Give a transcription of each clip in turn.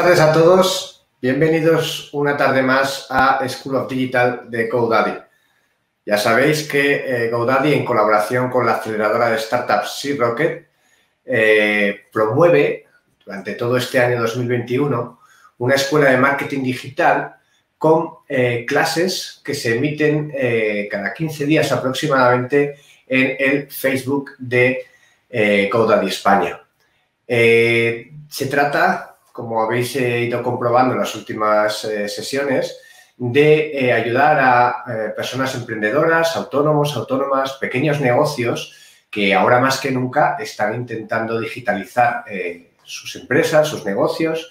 tardes a todos, bienvenidos una tarde más a School of Digital de GoDaddy. Ya sabéis que GoDaddy, en colaboración con la aceleradora de startups SeedRocket, promueve durante todo este año 2021 una escuela de marketing digital con clases que se emiten cada 15 días aproximadamente en el Facebook de GoDaddy España. Se trata, como habéis ido comprobando en las últimas sesiones, de ayudar a personas emprendedoras, autónomos, autónomas, pequeños negocios que ahora más que nunca están intentando digitalizar sus empresas, sus negocios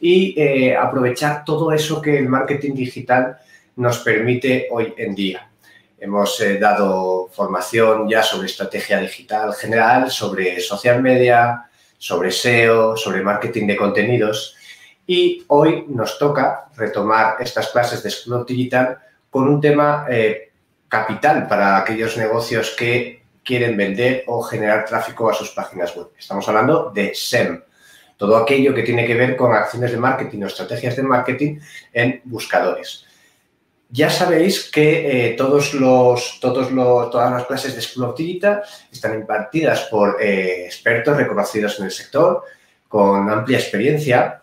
y aprovechar todo eso que el marketing digital nos permite hoy en día. Hemos dado formación ya sobre estrategia digital general, sobre social media, sobre SEO, sobre marketing de contenidos y hoy nos toca retomar estas clases de School of Digital con un tema capital para aquellos negocios que quieren vender o generar tráfico a sus páginas web. Estamos hablando de SEM, todo aquello que tiene que ver con acciones de marketing o estrategias de marketing en buscadores. Ya sabéis que todas las clases de School of Digital están impartidas por expertos reconocidos en el sector, con amplia experiencia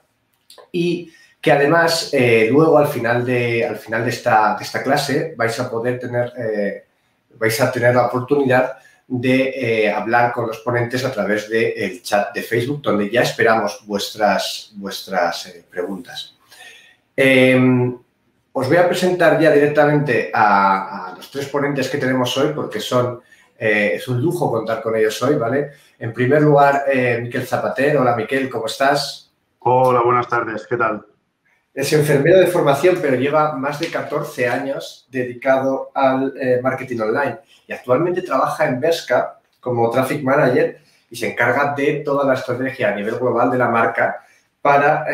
y que además luego al final de esta clase vais a tener la oportunidad de hablar con los ponentes a través del chat de Facebook, donde ya esperamos vuestras preguntas. Os voy a presentar ya directamente a los tres ponentes que tenemos hoy porque es un lujo contar con ellos hoy, ¿vale? En primer lugar, Miquel Zapater. Hola, Miquel, ¿cómo estás? Hola, buenas tardes. ¿Qué tal? Es enfermero de formación, pero lleva más de 14 años dedicado al marketing online y actualmente trabaja en Bershka como Traffic Manager y se encarga de toda la estrategia a nivel global de la marca para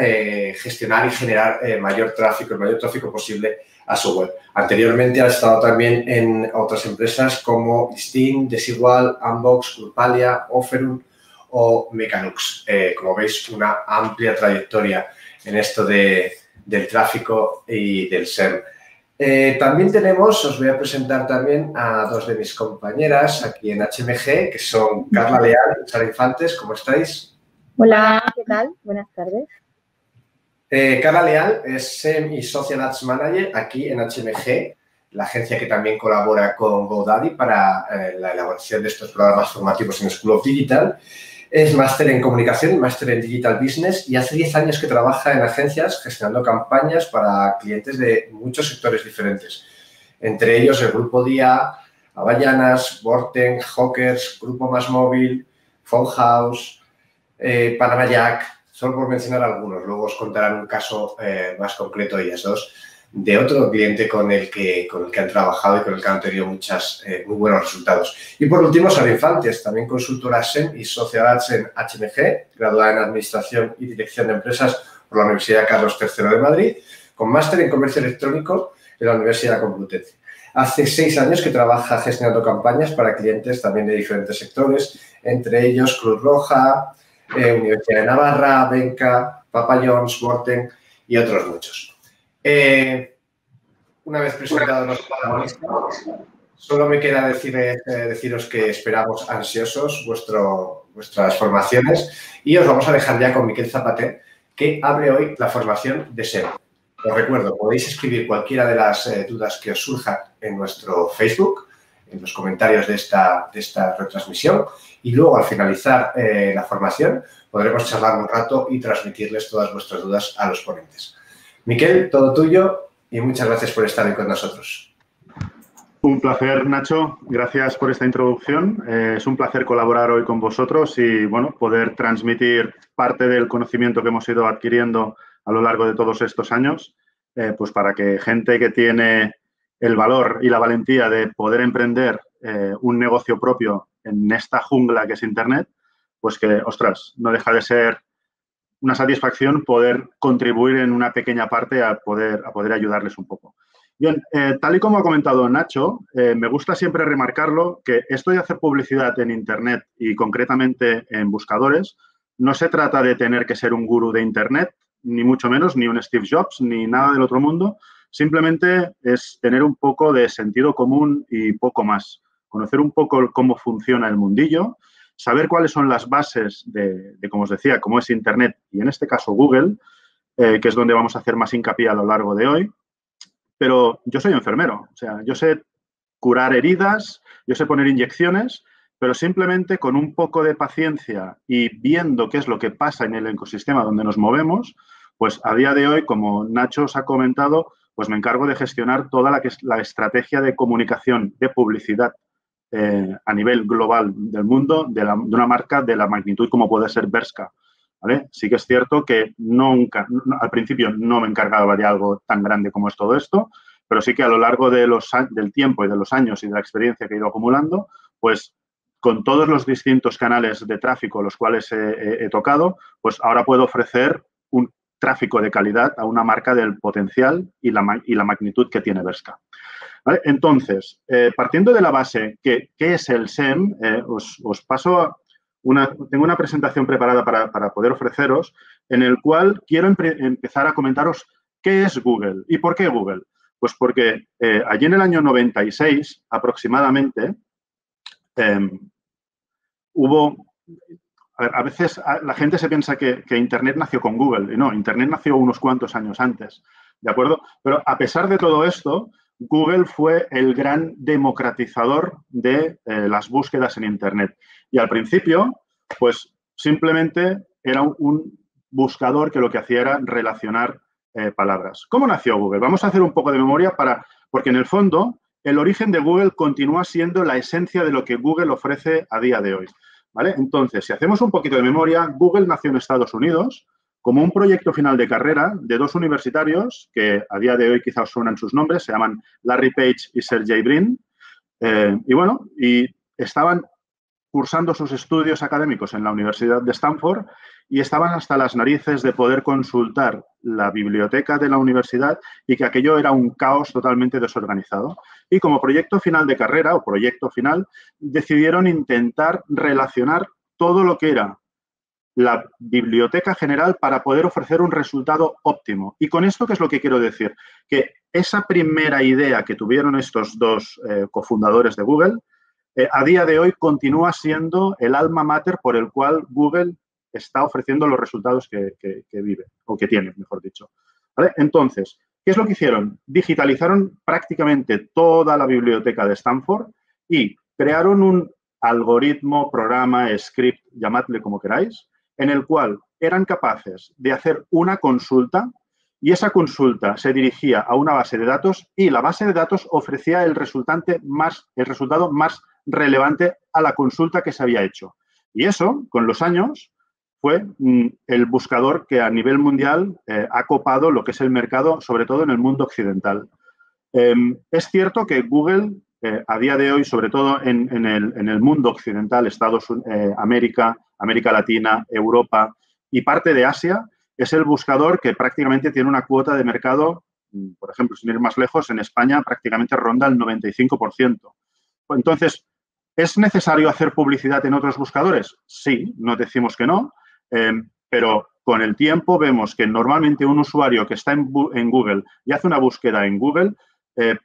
gestionar y generar el mayor tráfico posible a su web. Anteriormente ha estado también en otras empresas como Steam, Desigual, Unbox, Grupalia, Offerun o Mechanux. Como veis, una amplia trayectoria en esto del tráfico y del SEM. También os voy a presentar también a dos de mis compañeras aquí en HMG, que son Carla Leal y Sara Infantes. ¿Cómo estáis? Hola, ¿qué tal? Buenas tardes. Carla Leal es SEM y Social Ads Manager aquí en HMG, la agencia que también colabora con GoDaddy para la elaboración de estos programas formativos en School of Digital. Es máster en comunicación y máster en digital business y hace 10 años que trabaja en agencias gestionando campañas para clientes de muchos sectores diferentes. Entre ellos el Grupo Día, Avellanas, Vorten, Hawkers, Grupo Más Móvil, Phonehouse, Panama Jack, solo por mencionar algunos. Luego os contarán un caso más concreto ellas dos de otro cliente con el que han trabajado y con el que han tenido muy buenos resultados. Y por último, Sara Infantes, también consultora SEM y Social Ads en HMG, graduada en Administración y Dirección de Empresas por la Universidad Carlos III de Madrid, con máster en Comercio Electrónico de la Universidad Complutense. Hace 6 años que trabaja gestionando campañas para clientes también de diferentes sectores, entre ellos Cruz Roja, Universidad de Navarra, Benca, Papa John's, Vorten y otros muchos. Una vez presentados los protagonistas, solo me queda deciros que esperamos ansiosos vuestras formaciones y os vamos a dejar ya con Miquel Zapater, que abre hoy la formación de SEO. Os recuerdo, podéis escribir cualquiera de las dudas que os surjan en nuestro Facebook, en los comentarios de esta retransmisión y luego al finalizar la formación podremos charlar un rato y transmitirles todas vuestras dudas a los ponentes. Miquel, todo tuyo y muchas gracias por estar hoy con nosotros. Un placer, Nacho. Gracias por esta introducción. Es un placer colaborar hoy con vosotros y, bueno, poder transmitir parte del conocimiento que hemos ido adquiriendo a lo largo de todos estos años, pues para que gente que tiene el valor y la valentía de poder emprender un negocio propio en esta jungla que es Internet, pues que, ostras, no deja de ser una satisfacción poder contribuir en una pequeña parte a poder ayudarles un poco. Bien, tal y como ha comentado Nacho, me gusta siempre remarcarlo que esto de hacer publicidad en Internet y concretamente en buscadores, no se trata de tener que ser un gurú de Internet ni mucho menos, ni un Steve Jobs, ni nada del otro mundo. Simplemente es tener un poco de sentido común y poco más. Conocer un poco cómo funciona el mundillo, saber cuáles son las bases de como os decía, cómo es Internet y en este caso Google, que es donde vamos a hacer más hincapié a lo largo de hoy. Pero yo soy enfermero, o sea, yo sé curar heridas, yo sé poner inyecciones, pero simplemente con un poco de paciencia y viendo qué es lo que pasa en el ecosistema donde nos movemos, pues a día de hoy, como Nacho os ha comentado, pues me encargo de gestionar toda la estrategia de comunicación, de publicidad a nivel global del mundo de una marca de la magnitud como puede ser Bershka, ¿vale? Sí que es cierto que al principio no me encargaba de algo tan grande como es todo esto, pero sí que a lo largo del tiempo y de los años y de la experiencia que he ido acumulando, pues con todos los distintos canales de tráfico los cuales he tocado, pues ahora puedo ofrecer un tráfico de calidad a una marca del potencial y la magnitud que tiene Bershka. ¿Vale? Entonces, partiendo de la base, ¿qué es el SEM? Os paso tengo una presentación preparada para poder ofreceros en el cual quiero empezar a comentaros qué es Google y por qué Google. Pues porque allí en el año 96 aproximadamente a veces la gente se piensa que Internet nació con Google y no, Internet nació unos cuantos años antes, ¿de acuerdo? Pero a pesar de todo esto, Google fue el gran democratizador de las búsquedas en Internet. Y al principio, pues simplemente era un buscador que lo que hacía era relacionar palabras. ¿Cómo nació Google? Vamos a hacer un poco de memoria porque en el fondo el origen de Google continúa siendo la esencia de lo que Google ofrece a día de hoy, ¿vale? Entonces, si hacemos un poquito de memoria, Google nació en Estados Unidos como un proyecto final de carrera de dos universitarios que a día de hoy quizás os suenan sus nombres, se llaman Larry Page y Sergey Brin. Y estaban cursando sus estudios académicos en la Universidad de Stanford y estaban hasta las narices de poder consultar la biblioteca de la universidad y que aquello era un caos totalmente desorganizado. Y como proyecto final de carrera o proyecto final, decidieron intentar relacionar todo lo que era la biblioteca general para poder ofrecer un resultado óptimo. Y con esto, ¿qué es lo que quiero decir? Que esa primera idea que tuvieron estos dos cofundadores de Google, a día de hoy continúa siendo el alma mater por el cual Google está ofreciendo los resultados que vive, o que tiene, mejor dicho. ¿Vale? Entonces, ¿qué es lo que hicieron? Digitalizaron prácticamente toda la biblioteca de Stanford y crearon un algoritmo, programa, script, llamadle como queráis, en el cual eran capaces de hacer una consulta y esa consulta se dirigía a una base de datos y la base de datos ofrecía el resultado más relevante a la consulta que se había hecho. Y eso, con los años, fue el buscador que a nivel mundial ha copado lo que es el mercado, sobre todo en el mundo occidental. Es cierto que Google, a día de hoy, sobre todo en el mundo occidental, América Latina, Europa y parte de Asia, es el buscador que prácticamente tiene una cuota de mercado, por ejemplo, sin ir más lejos, en España prácticamente ronda el 95%. Entonces, ¿es necesario hacer publicidad en otros buscadores? Sí, no decimos que no, pero con el tiempo vemos que normalmente un usuario que está en Google y hace una búsqueda en Google,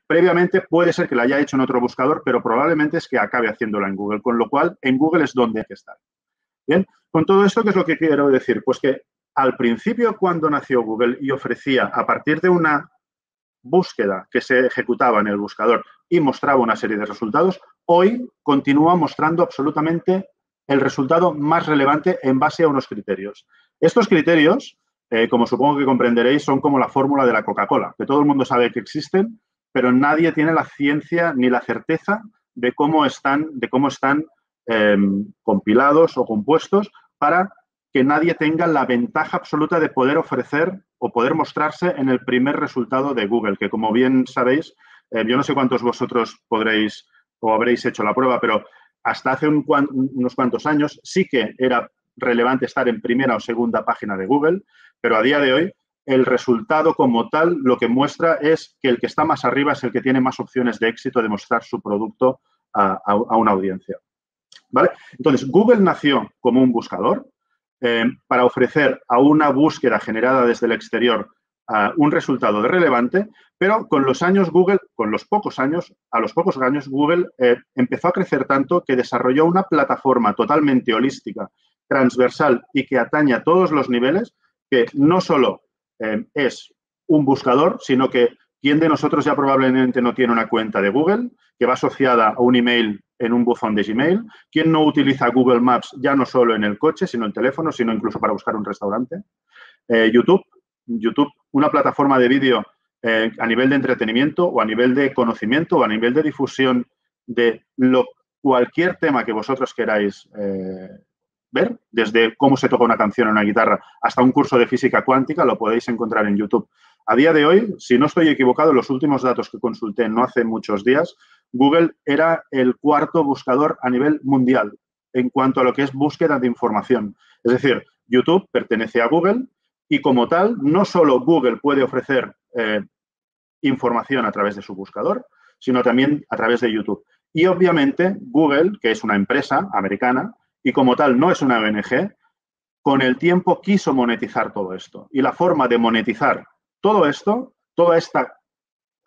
previamente puede ser que la haya hecho en otro buscador, pero probablemente es que acabe haciéndola en Google, con lo cual en Google es donde hay que estar. Bien, con todo esto, ¿qué es lo que quiero decir? Pues que al principio, cuando nació Google y ofrecía a partir de una búsqueda que se ejecutaba en el buscador y mostraba una serie de resultados, hoy continúa mostrando absolutamente el resultado más relevante en base a unos criterios. Estos criterios, como supongo que comprenderéis, son como la fórmula de la Coca-Cola, que todo el mundo sabe que existen, pero nadie tiene la ciencia ni la certeza de cómo están compilados o compuestos para que nadie tenga la ventaja absoluta de poder ofrecer o poder mostrarse en el primer resultado de Google, que como bien sabéis, yo no sé cuántos vosotros podréis o habréis hecho la prueba, pero hasta hace unos cuantos años sí que era relevante estar en primera o segunda página de Google, pero a día de hoy el resultado como tal lo que muestra es que el que está más arriba es el que tiene más opciones de éxito de mostrar su producto a una audiencia. ¿Vale? Entonces, Google nació como un buscador. para ofrecer a una búsqueda generada desde el exterior un resultado relevante, pero con los años Google, a los pocos años Google empezó a crecer tanto que desarrolló una plataforma totalmente holística, transversal y que atañe a todos los niveles, que no solo es un buscador, sino que ¿quién de nosotros ya probablemente no tiene una cuenta de Google que va asociada a un email en un buzón de Gmail? ¿Quién no utiliza Google Maps ya no solo en el coche, sino en el teléfono, sino incluso para buscar un restaurante? YouTube, una plataforma de vídeo a nivel de entretenimiento o a nivel de conocimiento o a nivel de difusión de cualquier tema que vosotros queráis ver, desde cómo se toca una canción en una guitarra hasta un curso de física cuántica, lo podéis encontrar en YouTube. A día de hoy, si no estoy equivocado, los últimos datos que consulté no hace muchos días, Google era el cuarto buscador a nivel mundial en cuanto a lo que es búsqueda de información. Es decir, YouTube pertenece a Google y como tal, no solo Google puede ofrecer información a través de su buscador, sino también a través de YouTube. Y obviamente Google, que es una empresa americana y como tal no es una ONG, con el tiempo quiso monetizar todo esto. Y la forma de monetizar todo esto, toda esta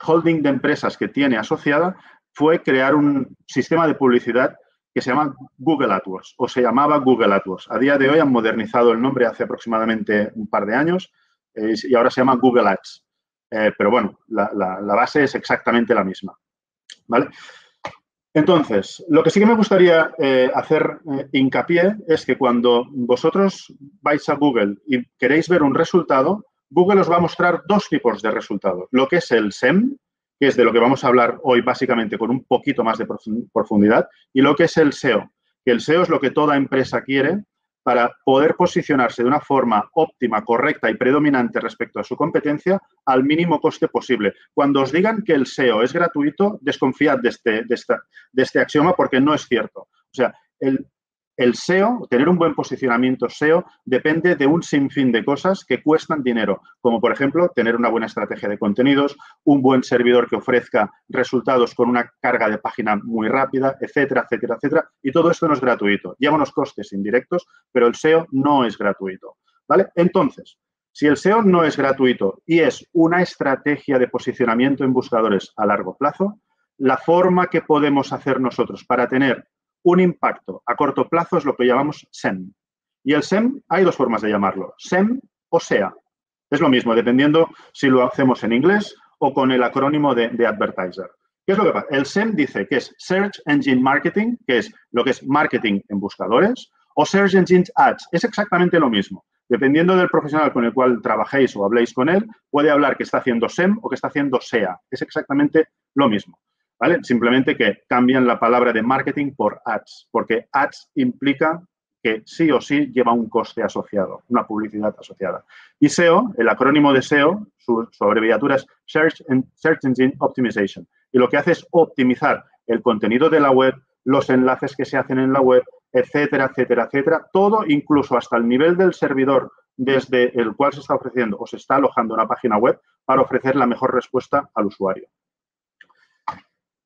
holding de empresas que tiene asociada, fue crear un sistema de publicidad que se llama Google AdWords, o se llamaba Google AdWords. A día de hoy han modernizado el nombre hace aproximadamente un par de años y ahora se llama Google Ads. Pero bueno, la base es exactamente la misma, ¿vale? Entonces, lo que sí que me gustaría hacer hincapié es que cuando vosotros vais a Google y queréis ver un resultado, Google os va a mostrar dos tipos de resultados. Lo que es el SEM, que es de lo que vamos a hablar hoy básicamente con un poquito más de profundidad, y lo que es el SEO, que el SEO es lo que toda empresa quiere para poder posicionarse de una forma óptima, correcta y predominante respecto a su competencia al mínimo coste posible. Cuando os digan que el SEO es gratuito, desconfiad de este axioma porque no es cierto. O sea, el SEO, tener un buen posicionamiento SEO, depende de un sinfín de cosas que cuestan dinero, como por ejemplo tener una buena estrategia de contenidos, un buen servidor que ofrezca resultados con una carga de página muy rápida, etcétera, etcétera, etcétera. Y todo esto no es gratuito. Lleva unos costes indirectos, pero el SEO no es gratuito, ¿vale? Entonces, si el SEO no es gratuito y es una estrategia de posicionamiento en buscadores a largo plazo, la forma que podemos hacer nosotros para tener un impacto a corto plazo es lo que llamamos SEM. Y el SEM, hay dos formas de llamarlo, SEM o SEA. Es lo mismo, dependiendo si lo hacemos en inglés o con el acrónimo de advertiser. ¿Qué es lo que pasa? El SEM dice que es Search Engine Marketing, que es lo que es marketing en buscadores, o Search Engine Ads. Es exactamente lo mismo. Dependiendo del profesional con el cual trabajéis o habléis con él, puede hablar que está haciendo SEM o que está haciendo SEA. Es exactamente lo mismo. ¿Vale? Simplemente que cambian la palabra de marketing por ads, porque ads implica que sí o sí lleva un coste asociado, una publicidad asociada. Y SEO, el acrónimo de SEO, su abreviatura es Search Engine Optimization. Y lo que hace es optimizar el contenido de la web, los enlaces que se hacen en la web, etcétera, etcétera, etcétera. Todo, incluso hasta el nivel del servidor desde el cual se está ofreciendo o se está alojando una página web para ofrecer la mejor respuesta al usuario.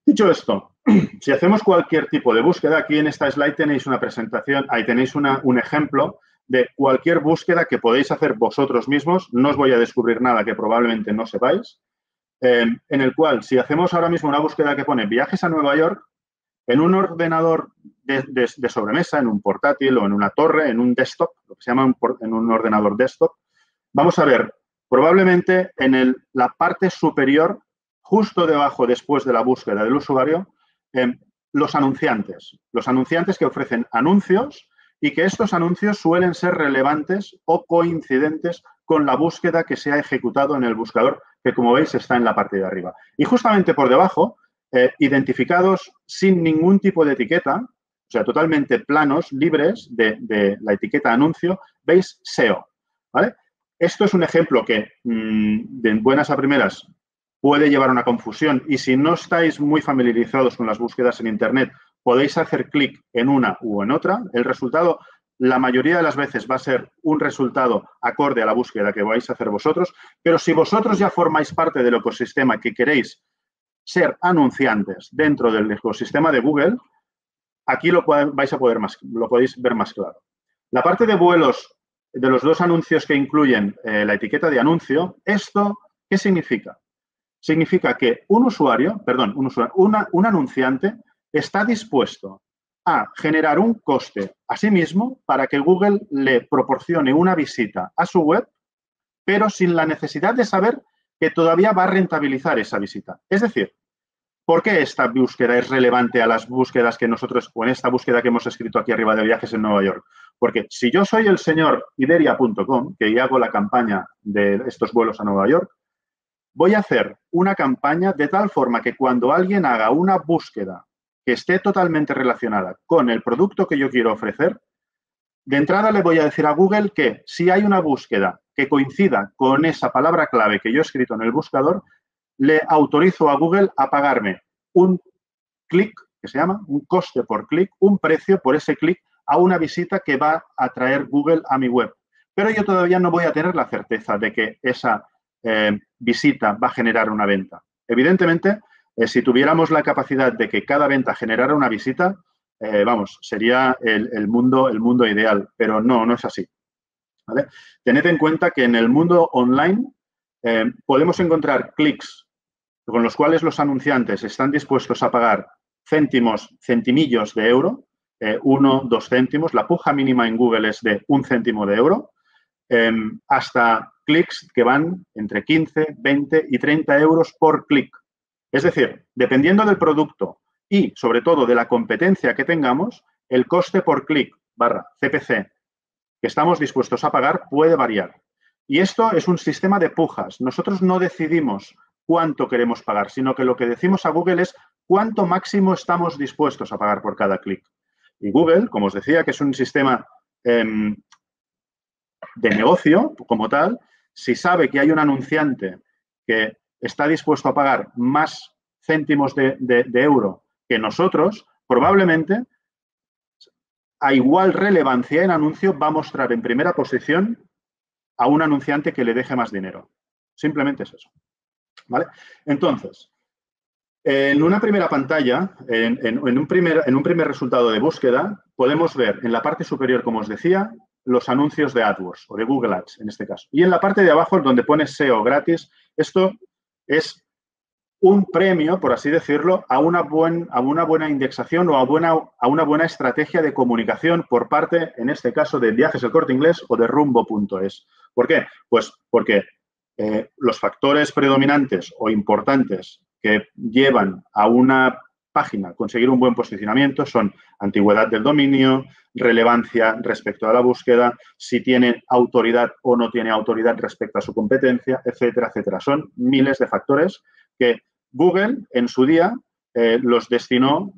Dicho esto, si hacemos cualquier tipo de búsqueda, aquí en esta slide tenéis una presentación, ahí tenéis un ejemplo de cualquier búsqueda que podéis hacer vosotros mismos. No os voy a descubrir nada que probablemente no sepáis, en el cual, si hacemos ahora mismo una búsqueda que pone viajes a Nueva York, en un ordenador de sobremesa, en un portátil o en una torre, en un desktop, lo que se llama en un ordenador desktop, vamos a ver probablemente en la parte superior, justo debajo, después de la búsqueda del usuario, los anunciantes que ofrecen anuncios y que estos anuncios suelen ser relevantes o coincidentes con la búsqueda que se ha ejecutado en el buscador, que como veis está en la parte de arriba. Y justamente por debajo, identificados sin ningún tipo de etiqueta, o sea, totalmente planos, libres de la etiqueta anuncio, veis SEO, ¿vale? Esto es un ejemplo que de buenas a primeras puede llevar a una confusión y si no estáis muy familiarizados con las búsquedas en Internet, podéis hacer clic en una u en otra. El resultado, la mayoría de las veces, va a ser un resultado acorde a la búsqueda que vais a hacer vosotros, pero si vosotros ya formáis parte del ecosistema que queréis ser anunciantes dentro del ecosistema de Google, aquí lo podéis ver más claro. La parte de vuelos dos anuncios que incluyen la etiqueta de anuncio, ¿esto qué significa? Significa que un anunciante está dispuesto a generar un coste a sí mismo para que Google le proporcione una visita a su web, pero sin la necesidad de saber que todavía va a rentabilizar esa visita. Es decir, ¿por qué esta búsqueda es relevante a las búsquedas que nosotros, o en esta búsqueda que hemos escrito aquí arriba de viajes en Nueva York? Porque si yo soy el señor Iberia.com, que hago la campaña de estos vuelos a Nueva York, voy a hacer una campaña de tal forma que cuando alguien haga una búsqueda que esté totalmente relacionada con el producto que yo quiero ofrecer, de entrada le voy a decir a Google que si hay una búsqueda que coincida con esa palabra clave que yo he escrito en el buscador, le autorizo a Google a pagarme un clic, que se llama un coste por clic, un precio por ese clic a una visita que va a traer Google a mi web. Pero yo todavía no voy a tener la certeza de que esa visita va a generar una venta. Evidentemente, si tuviéramos la capacidad de que cada venta generara una visita, sería el mundo ideal, pero no es así. ¿Vale? Tened en cuenta que en el mundo online podemos encontrar clics con los cuales los anunciantes están dispuestos a pagar centimillos de euro, 1, 2 céntimos. La puja mínima en Google es de 1 céntimo de euro, hasta clics que van entre 15, 20 y 30 euros por clic. Es decir, dependiendo del producto y, sobre todo, de la competencia que tengamos, el coste por clic /CPC que estamos dispuestos a pagar puede variar. Y esto es un sistema de pujas. Nosotros no decidimos cuánto queremos pagar, sino que lo que decimos a Google es cuánto máximo estamos dispuestos a pagar por cada clic. Y Google, como os decía, que es un sistema de negocio como tal, si sabe que hay un anunciante que está dispuesto a pagar más céntimos de euro que nosotros, probablemente a igual relevancia en anuncio va a mostrar en primera posición a un anunciante que le deje más dinero. Simplemente es eso. ¿Vale? Entonces, en una primera pantalla, en un primer resultado de búsqueda, podemos ver en la parte superior, como os decía, los anuncios de AdWords o de Google Ads en este caso. Y en la parte de abajo, donde pone SEO gratis, esto es un premio, por así decirlo, a una buena indexación o a una buena estrategia de comunicación por parte, en este caso, de Viajes El Corte Inglés o de Rumbo.es. ¿Por qué? Pues porque los factores predominantes o importantes que llevan a una página a conseguir un buen posicionamiento son antigüedad del dominio, relevancia respecto a la búsqueda, si tiene autoridad o no tiene autoridad respecto a su competencia, etcétera, etcétera. Son miles de factores que Google en su día los definió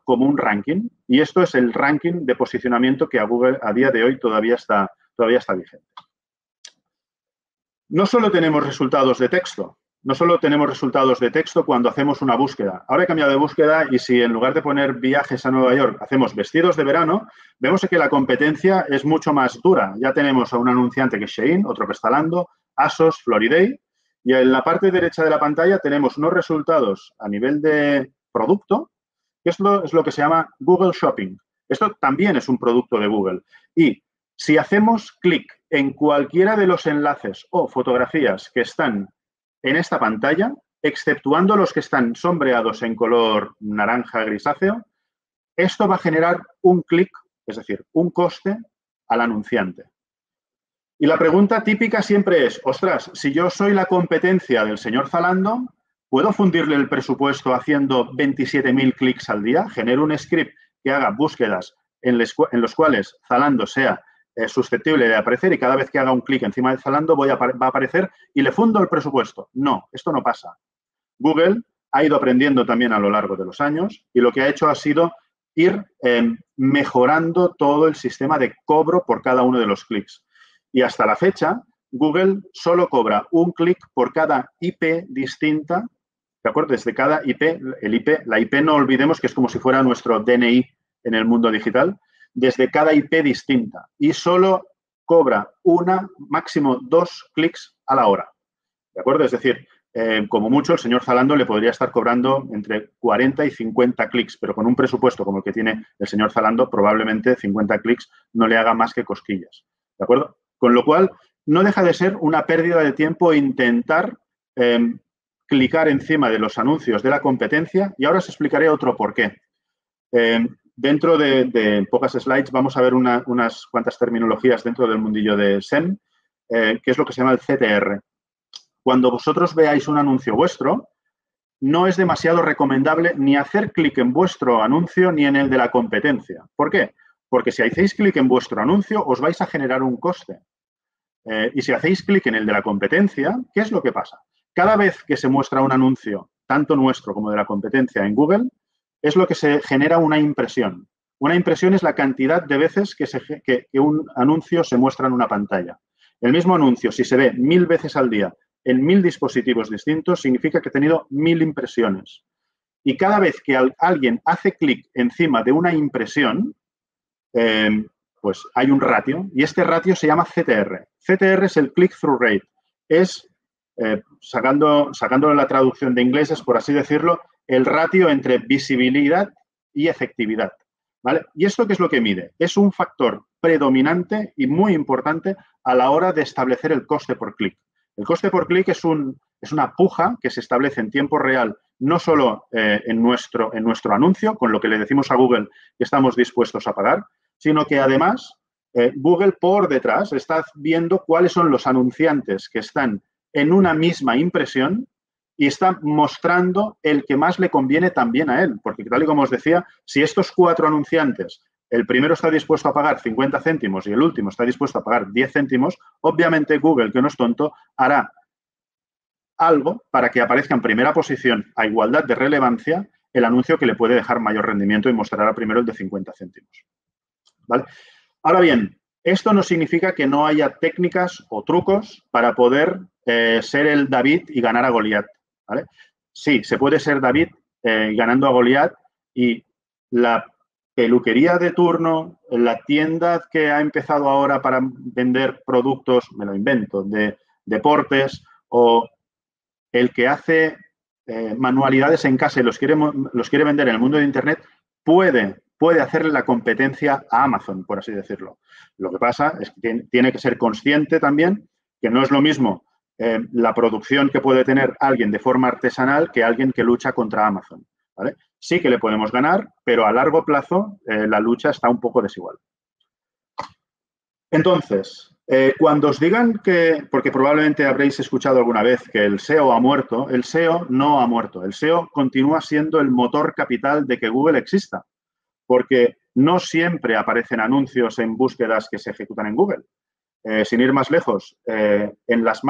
como un ranking, y esto es el ranking de posicionamiento que a Google a día de hoy todavía está vigente. No solo tenemos resultados de texto, cuando hacemos una búsqueda. Ahora he cambiado de búsqueda y si en lugar de poner viajes a Nueva York hacemos vestidos de verano, vemos que la competencia es mucho más dura. Ya tenemos a un anunciante que es Shein, otro que es Zalando, ASOS, Floriday. Y en la parte derecha de la pantalla tenemos unos resultados a nivel de producto, que es lo que se llama Google Shopping. Esto también es un producto de Google. Y si hacemos clic en cualquiera de los enlaces o fotografías que están en esta pantalla, exceptuando los que están sombreados en color naranja grisáceo, esto va a generar un clic, es decir, un coste al anunciante. Y la pregunta típica siempre es, ostras, si yo soy la competencia del señor Zalando, ¿puedo fundirle el presupuesto haciendo 27.000 clics al día? Genero un script que haga búsquedas en los cuales Zalando sea susceptible de aparecer y cada vez que haga un clic encima de Zalando va a aparecer y le fundo el presupuesto. No, esto no pasa. Google ha ido aprendiendo también a lo largo de los años y lo que ha hecho ha sido ir mejorando todo el sistema de cobro por cada uno de los clics. Y hasta la fecha, Google solo cobra un clic por cada IP distinta, ¿de acuerdo? Desde cada IP, la IP no olvidemos que es como si fuera nuestro DNI en el mundo digital, desde cada IP distinta y solo cobra máximo 2 clics a la hora, ¿de acuerdo? Es decir, como mucho el señor Zalando le podría estar cobrando entre 40 y 50 clics, pero con un presupuesto como el que tiene el señor Zalando, probablemente 50 clics no le haga más que cosquillas. ¿De acuerdo? Con lo cual, no deja de ser una pérdida de tiempo intentar clicar encima de los anuncios de la competencia, y ahora os explicaré otro por qué. Dentro de pocas slides vamos a ver unas cuantas terminologías dentro del mundillo de SEM, que es lo que se llama el CTR. Cuando vosotros veáis un anuncio vuestro, no es demasiado recomendable ni hacer clic en vuestro anuncio ni en el de la competencia. ¿Por qué? Porque si hacéis clic en vuestro anuncio, os vais a generar un coste. Y si hacéis clic en el de la competencia, ¿qué es lo que pasa? Cada vez que se muestra un anuncio, tanto nuestro como de la competencia en Google, es lo que se genera una impresión. Una impresión es la cantidad de veces que un anuncio se muestra en una pantalla. El mismo anuncio, si se ve 1000 veces al día en 1000 dispositivos distintos, significa que ha tenido 1000 impresiones. Y cada vez que alguien hace clic encima de una impresión, pues hay un ratio, y este ratio se llama CTR. CTR es el click-through rate. Es, sacando la traducción de inglés, es, por así decirlo, el ratio entre visibilidad y efectividad, ¿vale? ¿Y esto qué es lo que mide? Es un factor predominante y muy importante a la hora de establecer el coste por clic. El coste por clic es una puja que se establece en tiempo real, no solo en nuestro anuncio, con lo que le decimos a Google que estamos dispuestos a pagar, sino que además Google por detrás está viendo cuáles son los anunciantes que están en una misma impresión y está mostrando el que más le conviene también a él. Porque tal y como os decía, si estos 4 anunciantes, el primero está dispuesto a pagar 50 céntimos y el último está dispuesto a pagar 10 céntimos, obviamente Google, que no es tonto, hará algo para que aparezca en primera posición a igualdad de relevancia el anuncio que le puede dejar mayor rendimiento y mostrará primero el de 50 céntimos. ¿Vale? Ahora bien, esto no significa que no haya técnicas o trucos para poder ser el David y ganar a Goliat, ¿vale? Sí, se puede ser David ganando a Goliat, y la peluquería de turno, la tienda que ha empezado ahora para vender productos, me lo invento, de deportes, o el que hace manualidades en casa y los quiere vender en el mundo de Internet, puede hacerle la competencia a Amazon, por así decirlo. Lo que pasa es que tiene que ser consciente también que no es lo mismo la producción que puede tener alguien de forma artesanal que alguien que lucha contra Amazon, ¿vale? Sí que le podemos ganar, pero a largo plazo la lucha está un poco desigual. Entonces, cuando os digan que, porque probablemente habréis escuchado alguna vez que el SEO ha muerto, el SEO no ha muerto. El SEO continúa siendo el motor capital de que Google exista, porque no siempre aparecen anuncios en búsquedas que se ejecutan en Google. Sin ir más lejos, en las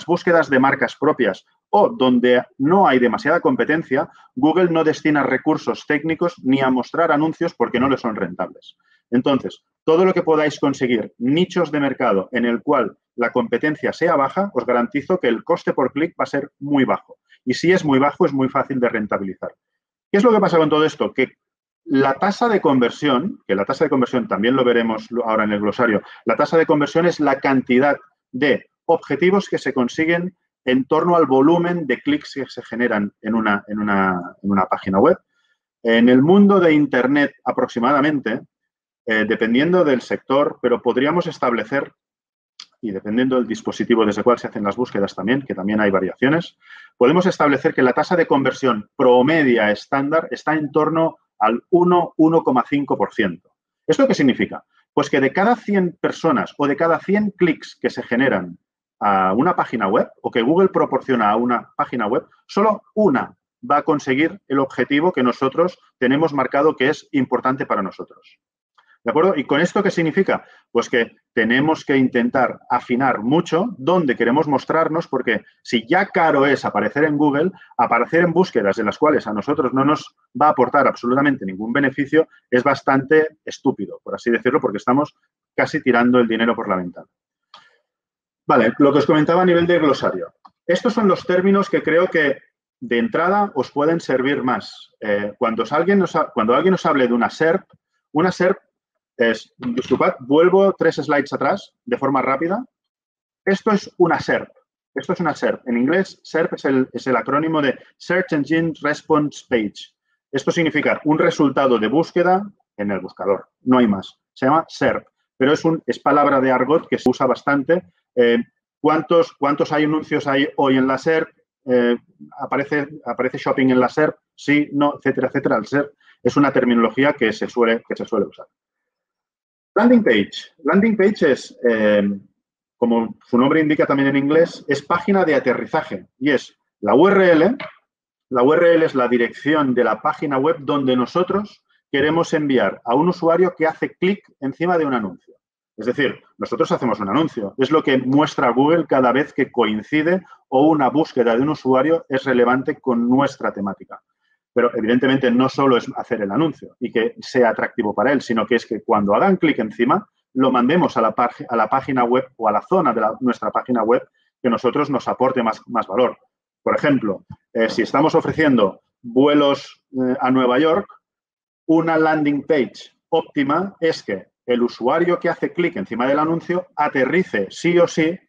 búsquedas de marcas propias o donde no hay demasiada competencia, Google no destina recursos técnicos ni a mostrar anuncios porque no le son rentables. Entonces, todo lo que podáis conseguir nichos de mercado en el cual la competencia sea baja, os garantizo que el coste por clic va a ser muy bajo. Y si es muy bajo, es muy fácil de rentabilizar. ¿Qué es lo que pasa con todo esto? Que la tasa de conversión, que la tasa de conversión también lo veremos ahora en el glosario, la tasa de conversión es la cantidad de objetivos que se consiguen en torno al volumen de clics que se generan en una página web. En el mundo de Internet aproximadamente, dependiendo del sector, pero podríamos establecer, y dependiendo del dispositivo desde el cual se hacen las búsquedas también, que también hay variaciones, podemos establecer que la tasa de conversión promedia estándar está en torno al 1,5%. ¿Esto qué significa? Pues que de cada 100 personas o de cada 100 clics que se generan a una página web o que Google proporciona a una página web, solo una va a conseguir el objetivo que nosotros tenemos marcado que es importante para nosotros. ¿De acuerdo? ¿Y con esto qué significa? Pues que tenemos que intentar afinar mucho dónde queremos mostrarnos, porque si ya caro es aparecer en Google, aparecer en búsquedas en las cuales a nosotros no nos va a aportar absolutamente ningún beneficio es bastante estúpido, por así decirlo, porque estamos casi tirando el dinero por la ventana. Vale, lo que os comentaba a nivel de glosario. Estos son los términos que creo que de entrada os pueden servir más. Cuando alguien os hable de una SERP disculpad, vuelvo 3 slides atrás de forma rápida. Esto es una SERP. Esto es una SERP. En inglés, SERP es el acrónimo de Search Engine Response Page. Esto significa un resultado de búsqueda en el buscador. No hay más. Se llama SERP. pero es palabra de argot que se usa bastante. ¿Cuántos hay anuncios hay hoy en la SERP? ¿Aparece shopping en la SERP? Sí, no, etcétera, etcétera. El SERP es una terminología que se suele usar. Landing page. Landing page es, como su nombre indica también en inglés, es página de aterrizaje y es la URL. La URL es la dirección de la página web donde nosotros queremos enviar a un usuario que hace clic encima de un anuncio. Es decir, nosotros hacemos un anuncio. Es lo que muestra Google cada vez que coincide o una búsqueda de un usuario es relevante con nuestra temática. Pero, evidentemente, no solo es hacer el anuncio y que sea atractivo para él, sino que es que cuando hagan clic encima, lo mandemos a la página web o a la zona de nuestra página web que nosotros nos aporte más valor. Por ejemplo, si estamos ofreciendo vuelos a Nueva York, una landing page óptima es que el usuario que hace clic encima del anuncio aterrice sí o sí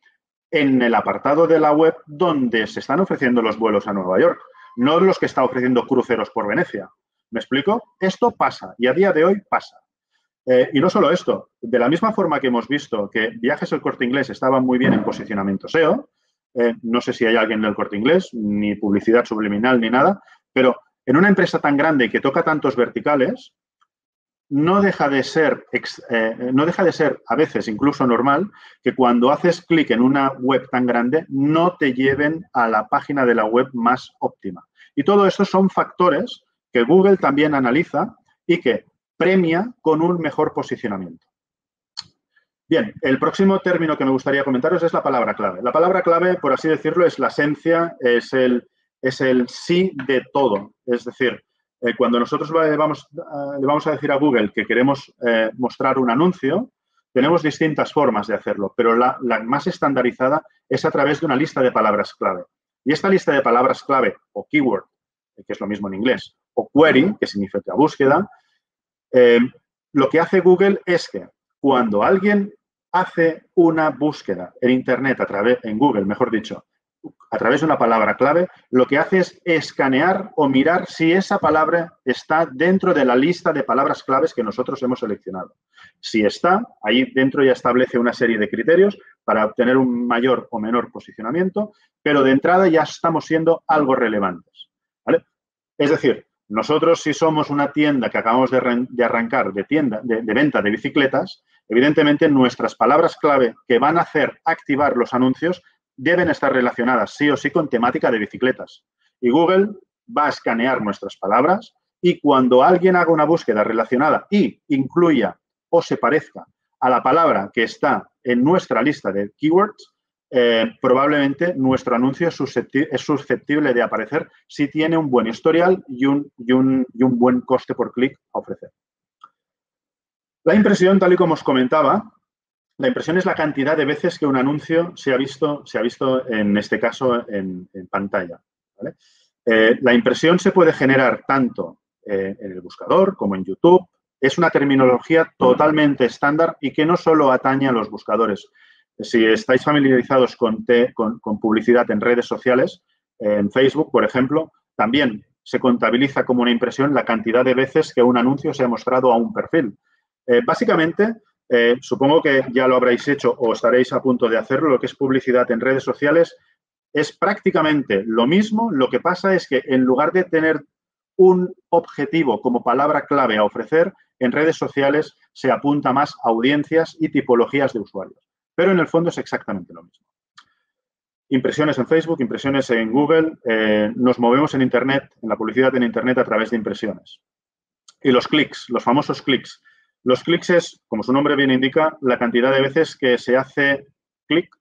en el apartado de la web donde se están ofreciendo los vuelos a Nueva York, no los que está ofreciendo cruceros por Venecia. ¿Me explico? Esto pasa y a día de hoy pasa. Y no solo esto, de la misma forma que hemos visto que Viajes El Corte Inglés estaban muy bien en posicionamiento SEO, no sé si hay alguien del Corte Inglés, ni publicidad subliminal ni nada, pero en una empresa tan grande y que toca tantos verticales, no deja de ser a veces incluso normal que cuando haces clic en una web tan grande no te lleven a la página de la web más óptima. Y todo esto son factores que Google también analiza y que premia con un mejor posicionamiento. Bien, el próximo término que me gustaría comentaros es la palabra clave. La palabra clave, por así decirlo, es la esencia, es el sí de todo. Es decir, cuando nosotros le vamos a decir a Google que queremos mostrar un anuncio, tenemos distintas formas de hacerlo, pero la más estandarizada es a través de una lista de palabras clave. Y esta lista de palabras clave, o keyword, que es lo mismo en inglés, o query, que significa búsqueda, lo que hace Google es que cuando alguien hace una búsqueda en Internet, en Google, mejor dicho, a través de una palabra clave, lo que hace es escanear o mirar si esa palabra está dentro de la lista de palabras claves que nosotros hemos seleccionado. Si está, ahí dentro ya establece una serie de criterios para obtener un mayor o menor posicionamiento, pero de entrada ya estamos siendo algo relevantes, ¿vale? Es decir, nosotros si somos una tienda que acabamos de arrancar de venta de bicicletas, evidentemente nuestras palabras clave que van a hacer activar los anuncios deben estar relacionadas sí o sí con temática de bicicletas. Y Google va a escanear nuestras palabras y cuando alguien haga una búsqueda relacionada y incluya o se parezca a la palabra que está en nuestra lista de keywords, probablemente nuestro anuncio es susceptible de aparecer si tiene un buen historial y un buen coste por clic a ofrecer. La impresión, tal y como os comentaba, la impresión es la cantidad de veces que un anuncio se ha visto en este caso en pantalla, ¿vale? La impresión se puede generar tanto en el buscador como en YouTube. Es una terminología totalmente estándar y que no solo atañe a los buscadores. Si estáis familiarizados con publicidad en redes sociales, en Facebook, por ejemplo, también se contabiliza como una impresión la cantidad de veces que un anuncio se ha mostrado a un perfil. Básicamente, supongo que ya lo habréis hecho o estaréis a punto de hacerlo, lo que es publicidad en redes sociales es prácticamente lo mismo. Lo que pasa es que en lugar de tener un objetivo como palabra clave a ofrecer, en redes sociales se apunta más a audiencias y tipologías de usuarios. Pero en el fondo es exactamente lo mismo. Impresiones en Facebook, impresiones en Google, nos movemos en Internet, en la publicidad en Internet a través de impresiones. Y los clics, los famosos clics. Los clics es, como su nombre bien indica, la cantidad de veces que se hace clic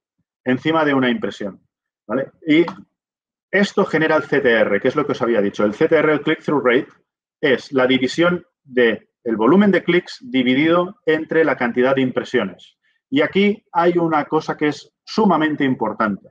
encima de una impresión, ¿vale? Y esto genera el CTR, que es lo que os había dicho. El CTR, el click-through rate, es la división del volumen de clics dividido entre la cantidad de impresiones. Y aquí hay una cosa que es sumamente importante.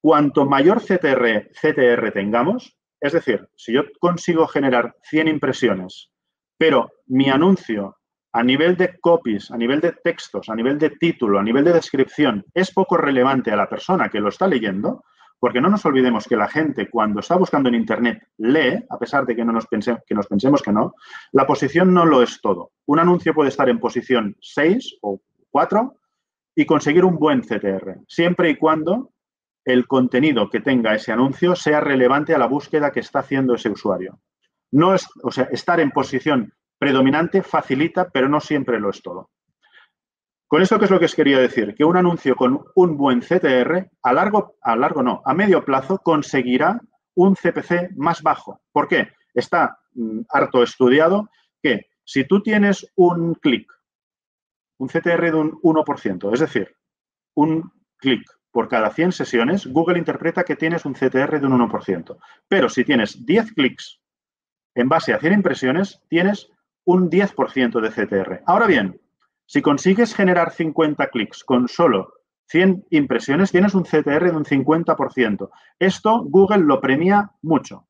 Cuanto mayor CTR tengamos, es decir, si yo consigo generar 100 impresiones, pero mi anuncio a nivel de copies, a nivel de textos, a nivel de título, a nivel de descripción, es poco relevante a la persona que lo está leyendo, porque no nos olvidemos que la gente cuando está buscando en Internet lee, a pesar de que nos pensemos que no, la posición no lo es todo. Un anuncio puede estar en posición 6 o 4 y conseguir un buen CTR, siempre y cuando el contenido que tenga ese anuncio sea relevante a la búsqueda que está haciendo ese usuario. No es, o sea, estar en posición predominante facilita, pero no siempre lo es todo. Con esto, ¿qué es lo que os quería decir? Que un anuncio con un buen CTR, a medio plazo, conseguirá un CPC más bajo. ¿Por qué? Está harto estudiado que si tú tienes un clic, un CTR de un 1%, es decir, un clic por cada 100 sesiones, Google interpreta que tienes un CTR de un 1%. Pero si tienes 10 clics en base a 100 impresiones, tienes un 10% de CTR. Ahora bien, si consigues generar 50 clics con solo 100 impresiones, tienes un CTR de un 50%. Esto Google lo premia mucho.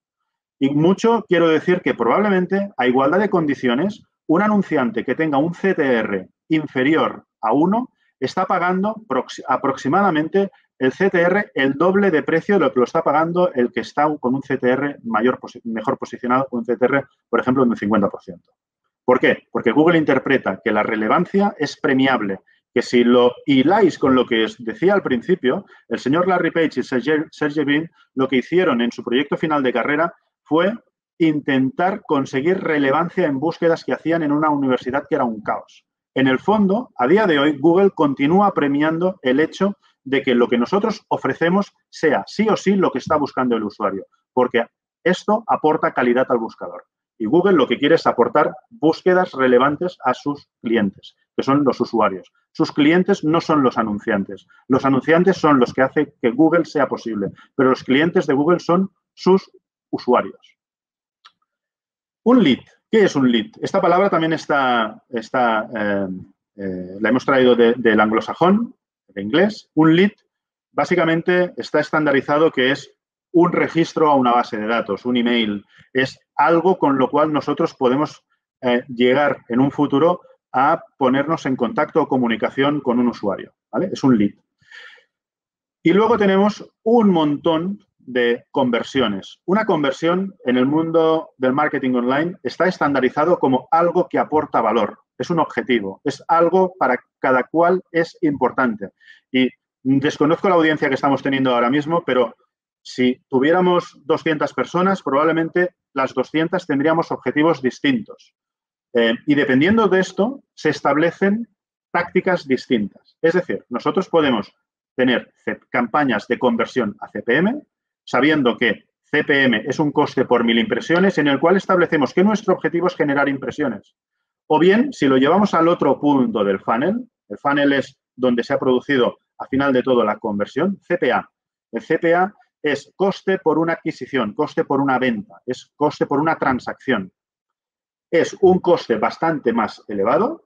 Y mucho quiero decir que probablemente, a igualdad de condiciones, un anunciante que tenga un CTR inferior a 1 está pagando aproximadamente el CTR el doble de precio de lo que lo está pagando el que está con un CTR mejor posicionado, con un CTR, por ejemplo, de un 50%. ¿Por qué? Porque Google interpreta que la relevancia es premiable, que si lo hiláis con lo que os decía al principio, el señor Larry Page y Sergey Brin lo que hicieron en su proyecto final de carrera fue intentar conseguir relevancia en búsquedas que hacían en una universidad que era un caos. En el fondo, a día de hoy, Google continúa premiando el hecho de que lo que nosotros ofrecemos sea sí o sí lo que está buscando el usuario, porque esto aporta calidad al buscador. Y Google lo que quiere es aportar búsquedas relevantes a sus clientes, que son los usuarios. Sus clientes no son los anunciantes. Los anunciantes son los que hacen que Google sea posible, pero los clientes de Google son sus usuarios. Un lead. ¿Qué es un lead? Esta palabra también la hemos traído del anglosajón, de inglés. Un lead básicamente está estandarizado que es un registro a una base de datos, un email. Es algo con lo cual nosotros podemos llegar en un futuro a ponernos en contacto o comunicación con un usuario, ¿vale? Es un lead. Y luego tenemos un montón de conversiones. Una conversión en el mundo del marketing online está estandarizado como algo que aporta valor. Es un objetivo, es algo para cada cual es importante. Y desconozco la audiencia que estamos teniendo ahora mismo, pero si tuviéramos 200 personas, probablemente las 200 tendríamos objetivos distintos. Y dependiendo de esto, se establecen tácticas distintas. Es decir, nosotros podemos tener campañas de conversión a CPM, sabiendo que CPM es un coste por 1000 impresiones, en el cual establecemos que nuestro objetivo es generar impresiones. O bien, si lo llevamos al otro punto del funnel, el funnel es donde se ha producido, al final de todo, la conversión, CPA. El CPA es coste por una adquisición, coste por una venta, es coste por una transacción. Es un coste bastante más elevado,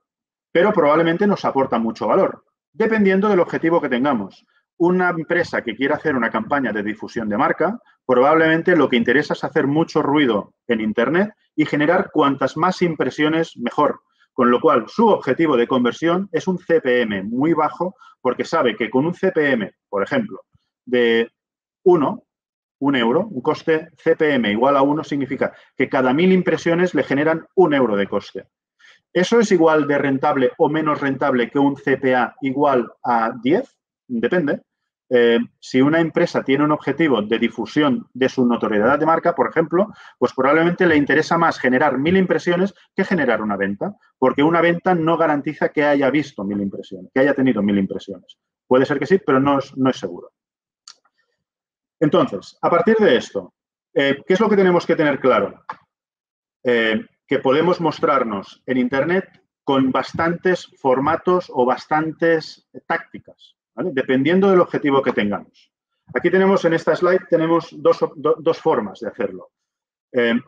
pero probablemente nos aporta mucho valor, dependiendo del objetivo que tengamos. Una empresa que quiera hacer una campaña de difusión de marca, probablemente lo que interesa es hacer mucho ruido en Internet y generar cuantas más impresiones mejor. Con lo cual, su objetivo de conversión es un CPM muy bajo porque sabe que con un CPM, por ejemplo, de 1 euro, un coste CPM igual a 1 significa que cada 1000 impresiones le generan 1 euro de coste. ¿Eso es igual de rentable o menos rentable que un CPA igual a 10? Depende. Si una empresa tiene un objetivo de difusión de su notoriedad de marca, por ejemplo, pues probablemente le interesa más generar 1000 impresiones que generar una venta, porque una venta no garantiza que haya visto 1000 impresiones, que haya tenido 1000 impresiones. Puede ser que sí, pero no es seguro. Entonces, a partir de esto, ¿qué es lo que tenemos que tener claro? Que podemos mostrarnos en Internet con bastantes formatos o bastantes tácticas, ¿vale? Dependiendo del objetivo que tengamos. Aquí tenemos, en esta slide, tenemos dos formas de hacerlo.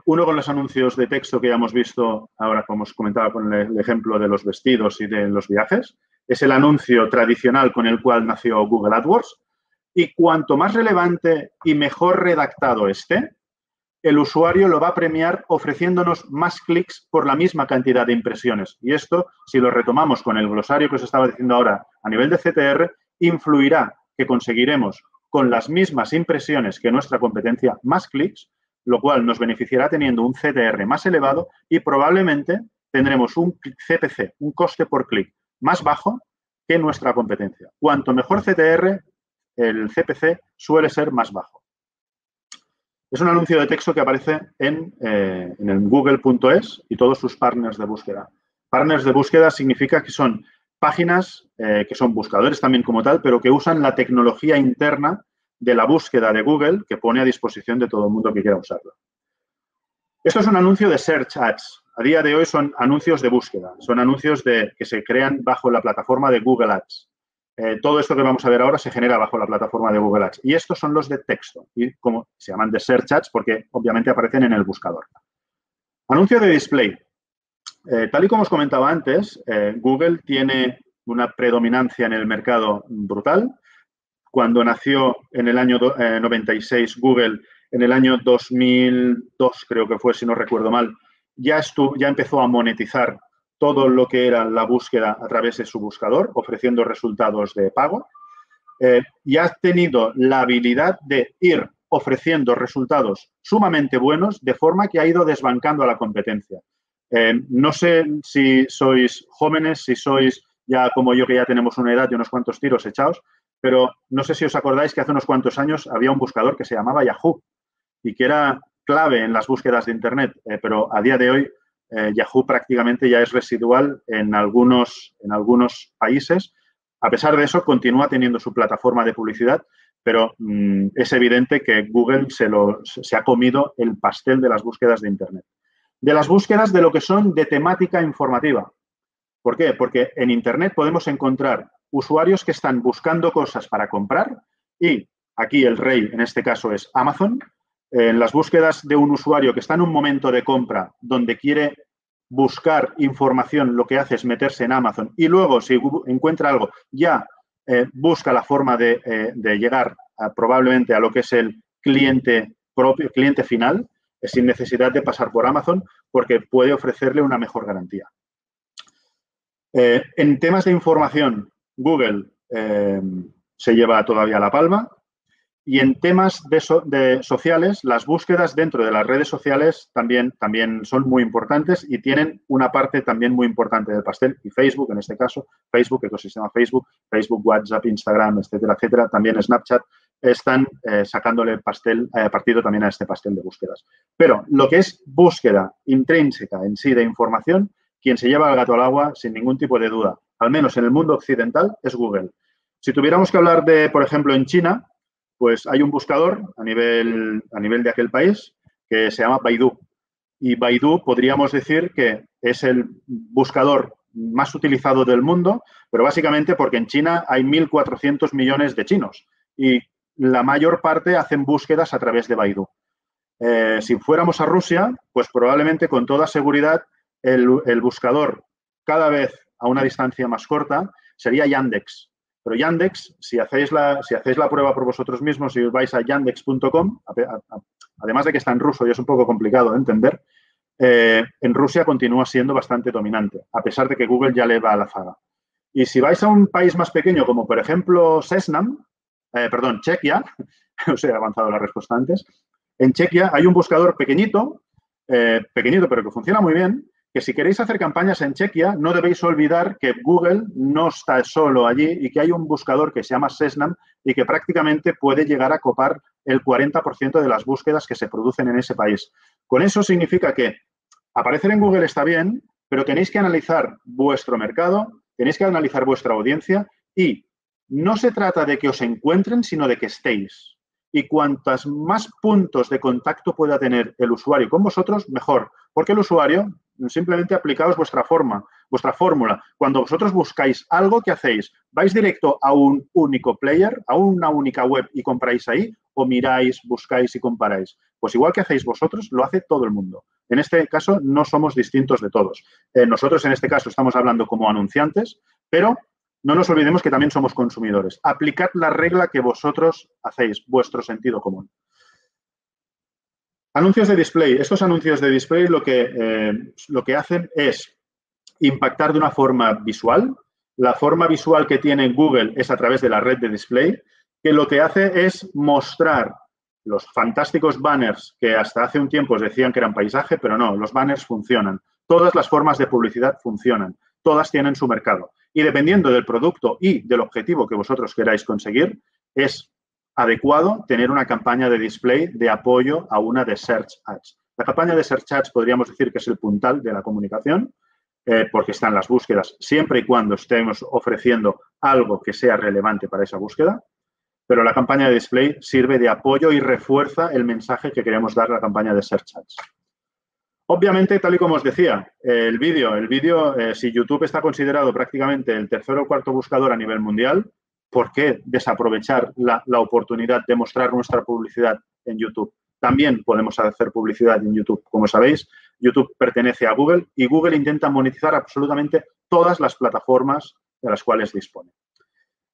Uno con los anuncios de texto que ya hemos visto ahora, como os comentaba con el ejemplo de los vestidos y de los viajes. Es el anuncio tradicional con el cual nació Google AdWords. Y cuanto más relevante y mejor redactado esté, el usuario lo va a premiar ofreciéndonos más clics por la misma cantidad de impresiones. Y esto, si lo retomamos con el glosario que os estaba diciendo ahora a nivel de CTR, influirá que conseguiremos con las mismas impresiones que nuestra competencia más clics, lo cual nos beneficiará teniendo un CTR más elevado y probablemente tendremos un CPC, un coste por clic más bajo que nuestra competencia. Cuanto mejor CTR, el CPC suele ser más bajo. Es un anuncio de texto que aparece en el google.es y todos sus partners de búsqueda. Partners de búsqueda significa que son páginas que son buscadores también como tal, pero que usan la tecnología interna de la búsqueda de Google que pone a disposición de todo el mundo que quiera usarlo. Esto es un anuncio de Search Ads. A día de hoy son anuncios de búsqueda, son anuncios que se crean bajo la plataforma de Google Ads. Todo esto que vamos a ver ahora se genera bajo la plataforma de Google Ads. Y estos son los de texto, y como se llaman de Search Ads porque obviamente aparecen en el buscador. Anuncio de display. Tal y como os comentaba antes, Google tiene una predominancia en el mercado brutal. Cuando nació en el año 96 Google, en el año 2002 creo que fue, si no recuerdo mal, ya empezó a monetizar todo lo que era la búsqueda a través de su buscador, ofreciendo resultados de pago. Y ha tenido la habilidad de ir ofreciendo resultados sumamente buenos de forma que ha ido desbancando a la competencia. No sé si sois jóvenes, si sois ya como yo que ya tenemos una edad y unos cuantos tiros echados, pero no sé si os acordáis que hace unos cuantos años había un buscador que se llamaba Yahoo y que era clave en las búsquedas de Internet, pero a día de hoy Yahoo prácticamente ya es residual en algunos países. A pesar de eso, continúa teniendo su plataforma de publicidad, pero es evidente que Google se ha comido el pastel de las búsquedas de Internet. De las búsquedas de lo que son de temática informativa. ¿Por qué? Porque en Internet podemos encontrar usuarios que están buscando cosas para comprar y aquí el rey, en este caso, es Amazon. En las búsquedas de un usuario que está en un momento de compra donde quiere buscar información, lo que hace es meterse en Amazon y luego, si encuentra algo, ya busca la forma de llegar probablemente a lo que es el cliente propio, cliente final, sin necesidad de pasar por Amazon, porque puede ofrecerle una mejor garantía. En temas de información, Google se lleva todavía la palma. Y en temas de sociales, las búsquedas dentro de las redes sociales también son muy importantes y tienen una parte también muy importante del pastel. Y Facebook, en este caso, Facebook, ecosistema Facebook, WhatsApp, Instagram, etcétera, etcétera, también Snapchat, están sacándole partido también a este pastel de búsquedas. Pero lo que es búsqueda intrínseca en sí de información, quien se lleva el gato al agua, sin ningún tipo de duda, al menos en el mundo occidental, es Google. Si tuviéramos que hablar de, por ejemplo, en China, pues hay un buscador a nivel de aquel país que se llama Baidu. Y Baidu podríamos decir que es el buscador más utilizado del mundo, pero básicamente porque en China hay 1.400 millones de chinos y la mayor parte hacen búsquedas a través de Baidu. Si fuéramos a Rusia, pues probablemente con toda seguridad el buscador cada vez a una distancia más corta sería Yandex. Pero Yandex, si hacéis la prueba por vosotros mismos y os vais a yandex.com, además de que está en ruso y es un poco complicado de entender, en Rusia continúa siendo bastante dominante, a pesar de que Google ya le va a la zaga. Y si vais a un país más pequeño, como por ejemplo Chequia, os he avanzado la respuesta antes, en Chequia hay un buscador pequeñito, pero que funciona muy bien, que si queréis hacer campañas en Chequia, no debéis olvidar que Google no está solo allí y que hay un buscador que se llama Seznam y que prácticamente puede llegar a copar el 40% de las búsquedas que se producen en ese país. Con eso significa que aparecer en Google está bien, pero tenéis que analizar vuestro mercado, tenéis que analizar vuestra audiencia y no se trata de que os encuentren, sino de que estéis. Y cuantas más puntos de contacto pueda tener el usuario con vosotros, mejor. Porque el usuario, simplemente aplicaos vuestra fórmula. Cuando vosotros buscáis algo, ¿qué hacéis? ¿Vais directo a un único player, a una única web y compráis ahí? ¿O miráis, buscáis y comparáis? Pues igual que hacéis vosotros, lo hace todo el mundo. En este caso, no somos distintos de todos. Nosotros, en este caso, estamos hablando como anunciantes, pero no nos olvidemos que también somos consumidores. Aplicad la regla que vosotros hacéis, vuestro sentido común. Anuncios de display. Estos anuncios de display lo que hacen es impactar de una forma visual. La forma visual que tiene Google es a través de la red de display, que lo que hace es mostrar los fantásticos banners que hasta hace un tiempo os decían que eran paisaje, pero no, los banners funcionan. Todas las formas de publicidad funcionan. todas tienen su mercado. Y dependiendo del producto y del objetivo que vosotros queráis conseguir, es adecuado tener una campaña de display de apoyo a una de Search Ads. La campaña de Search Ads podríamos decir que es el puntal de la comunicación, porque están las búsquedas siempre y cuando estemos ofreciendo algo que sea relevante para esa búsqueda, pero la campaña de display sirve de apoyo y refuerza el mensaje que queremos dar a la campaña de Search Ads. Obviamente, tal y como os decía, el vídeo, si YouTube está considerado prácticamente el tercer o cuarto buscador a nivel mundial, ¿por qué desaprovechar la oportunidad de mostrar nuestra publicidad en YouTube? También podemos hacer publicidad en YouTube. Como sabéis, YouTube pertenece a Google y Google intenta monetizar absolutamente todas las plataformas de las cuales dispone.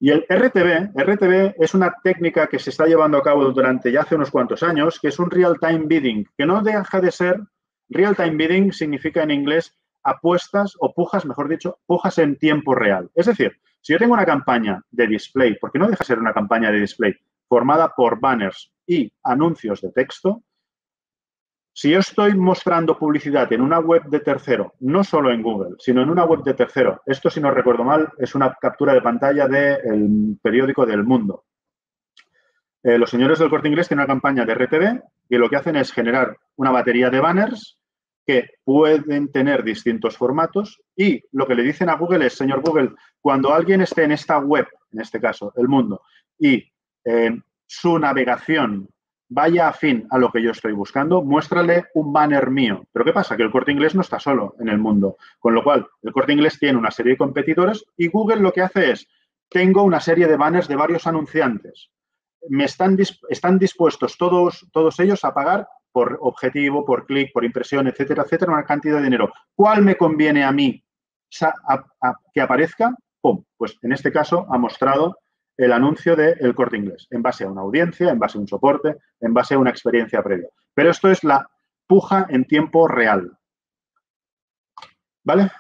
Y el RTV es una técnica que se está llevando a cabo durante ya hace unos cuantos años, que es un real-time bidding, que no deja de ser, real-time bidding significa en inglés apuestas o pujas, mejor dicho, pujas en tiempo real. Es decir, si yo tengo una campaña de display, porque no deja de ser una campaña de display formada por banners y anuncios de texto, si yo estoy mostrando publicidad en una web de tercero, no solo en Google, sino en una web de tercero, esto, si no recuerdo mal, es una captura de pantalla del periódico del Mundo. Los señores del Corte Inglés tienen una campaña de RTV y lo que hacen es generar una batería de banners que pueden tener distintos formatos y lo que le dicen a Google es, señor Google, cuando alguien esté en esta web, en este caso, El Mundo, y su navegación vaya afín a lo que yo estoy buscando, muéstrale un banner mío. Pero ¿qué pasa? Que el Corte Inglés no está solo en El Mundo, con lo cual el Corte Inglés tiene una serie de competidores y Google lo que hace es, tengo una serie de banners de varios anunciantes. Están dispuestos todos ellos a pagar por objetivo, por clic, por impresión, etcétera, etcétera, una cantidad de dinero. ¿Cuál me conviene a mí que aparezca? ¡Pum! Pues en este caso ha mostrado el anuncio del Corte Inglés, en base a una audiencia, en base a un soporte, en base a una experiencia previa. Pero esto es la puja en tiempo real. ¿Vale?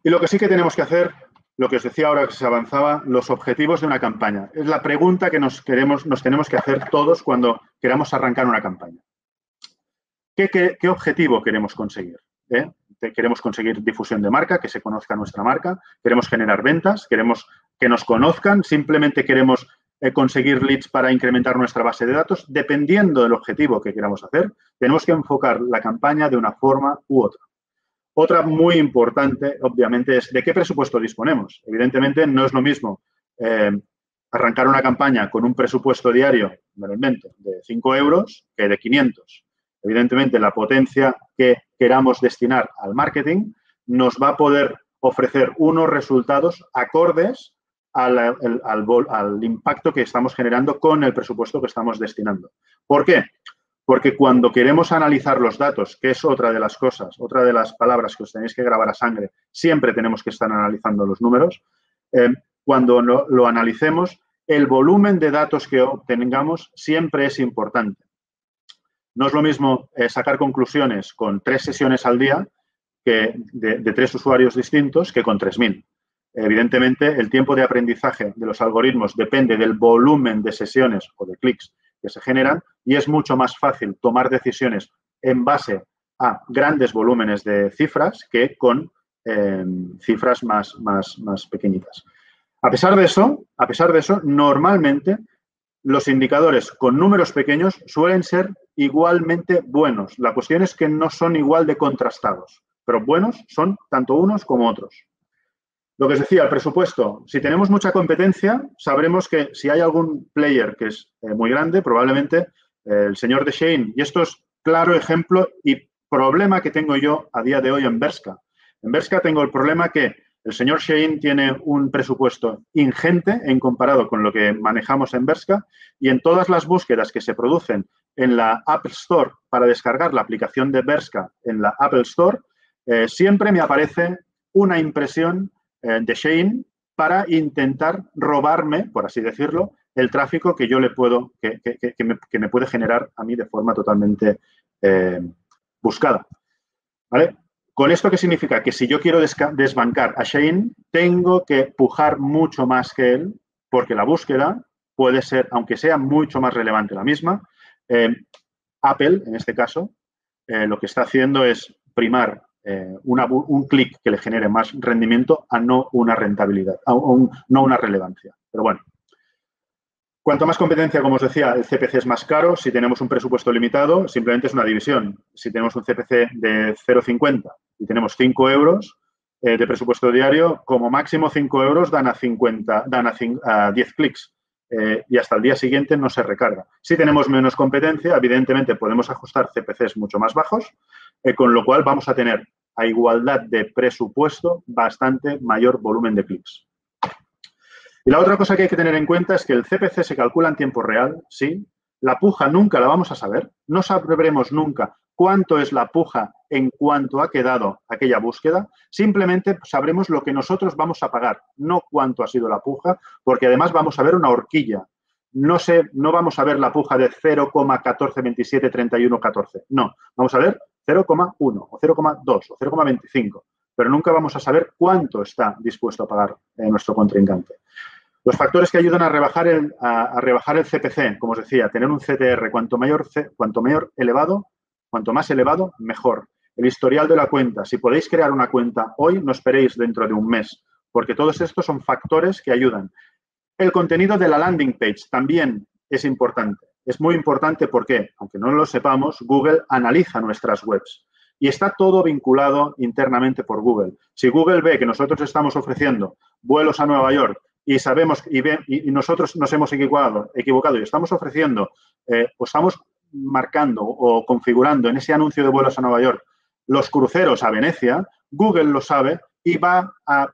Y lo que sí que tenemos que hacer, lo que os decía ahora que se avanzaba, los objetivos de una campaña. Es la pregunta que nos tenemos que hacer todos cuando queramos arrancar una campaña. ¿Qué objetivo queremos conseguir? Queremos conseguir difusión de marca, que se conozca nuestra marca, queremos generar ventas, queremos que nos conozcan, simplemente queremos conseguir leads para incrementar nuestra base de datos. Dependiendo del objetivo que queramos hacer, tenemos que enfocar la campaña de una forma u otra. Otra muy importante, obviamente, es de qué presupuesto disponemos. Evidentemente, no es lo mismo arrancar una campaña con un presupuesto diario, me lo invento, de 5 euros que de 500. Evidentemente, la potencia que queramos destinar al marketing nos va a poder ofrecer unos resultados acordes al impacto que estamos generando con el presupuesto que estamos destinando. ¿Por qué? Porque cuando queremos analizar los datos, que es otra de las cosas, otra de las palabras que os tenéis que grabar a sangre, siempre tenemos que estar analizando los números. Cuando lo analicemos, el volumen de datos que obtengamos siempre es importante. No es lo mismo sacar conclusiones con 3 sesiones al día de 3 usuarios distintos que con 3.000. Evidentemente, el tiempo de aprendizaje de los algoritmos depende del volumen de sesiones o de clics que se generan y es mucho más fácil tomar decisiones en base a grandes volúmenes de cifras que con cifras más pequeñitas. A pesar de eso, normalmente los indicadores con números pequeños suelen ser igualmente buenos. La cuestión es que no son igual de contrastados, pero buenos son tanto unos como otros. Lo que os decía, el presupuesto. Si tenemos mucha competencia, sabremos que si hay algún player que es muy grande, probablemente el señor de Shein. Y esto es claro ejemplo y problema que tengo yo a día de hoy en Bershka. En Bershka tengo el problema que el señor Shein tiene un presupuesto ingente en comparado con lo que manejamos en Bershka y en todas las búsquedas que se producen en la Apple Store para descargar la aplicación de Bershka en la Apple Store, siempre me aparece una impresión de Shein para intentar robarme, por así decirlo, el tráfico que yo le puedo, que me puede generar a mí de forma totalmente buscada. ¿Vale? ¿Con esto qué significa? Que si yo quiero desbancar a Shein, tengo que pujar mucho más que él, porque la búsqueda puede ser, aunque sea mucho más relevante la misma, Apple, en este caso, lo que está haciendo es primar un clic que le genere más rendimiento a no una rentabilidad, no una relevancia. Pero bueno, cuanto más competencia, como os decía, el CPC es más caro. Si tenemos un presupuesto limitado, simplemente es una división. Si tenemos un CPC de 0,50 y tenemos 5 euros de presupuesto diario, como máximo 5 euros dan a 10 clics. Y hasta el día siguiente no se recarga. Si tenemos menos competencia, evidentemente podemos ajustar CPCs mucho más bajos, con lo cual vamos a tener a igualdad de presupuesto bastante mayor volumen de clics. Y la otra cosa que hay que tener en cuenta es que el CPC se calcula en tiempo real, sí. La puja nunca la vamos a saber. No sabremos nunca cuánto es la puja en cuanto ha quedado aquella búsqueda. Simplemente sabremos lo que nosotros vamos a pagar, no cuánto ha sido la puja, porque además vamos a ver una horquilla. No vamos a ver la puja de 0,14273114. No, vamos a ver 0,1 o 0,2 o 0,25, pero nunca vamos a saber cuánto está dispuesto a pagar nuestro contrincante. Los factores que ayudan a rebajar el CPC, como os decía, tener un CTR cuanto más elevado, mejor. El historial de la cuenta. Si podéis crear una cuenta hoy, no esperéis dentro de un mes, porque todos estos son factores que ayudan. El contenido de la landing page también es importante. Es muy importante porque, aunque no lo sepamos, Google analiza nuestras webs y está todo vinculado internamente por Google. Si Google ve que nosotros estamos ofreciendo vuelos a Nueva York y sabemos y nosotros nos hemos equivocado y estamos ofreciendo o estamos marcando o configurando en ese anuncio de vuelos a Nueva York los cruceros a Venecia, Google lo sabe y va a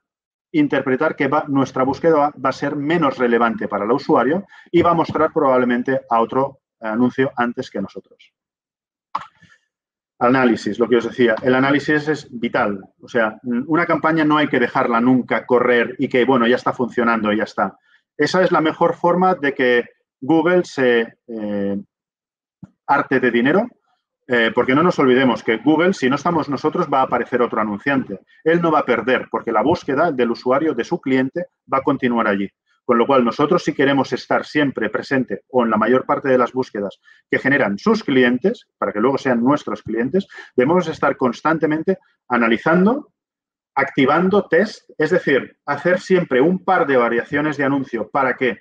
interpretar que nuestra búsqueda va a ser menos relevante para el usuario y va a mostrar probablemente a otro anuncio antes que nosotros. Análisis, lo que os decía. El análisis es vital. O sea, una campaña no hay que dejarla nunca correr y que, bueno, ya está funcionando y ya está. Esa es la mejor forma de que Google se harte de dinero, porque no nos olvidemos que Google, si no estamos nosotros, va a aparecer otro anunciante. Él no va a perder porque la búsqueda del usuario, de su cliente, va a continuar allí. Con lo cual, nosotros si queremos estar siempre presente o en la mayor parte de las búsquedas que generan sus clientes, para que luego sean nuestros clientes, debemos estar constantemente analizando, activando test, es decir, hacer siempre un par de variaciones de anuncio para que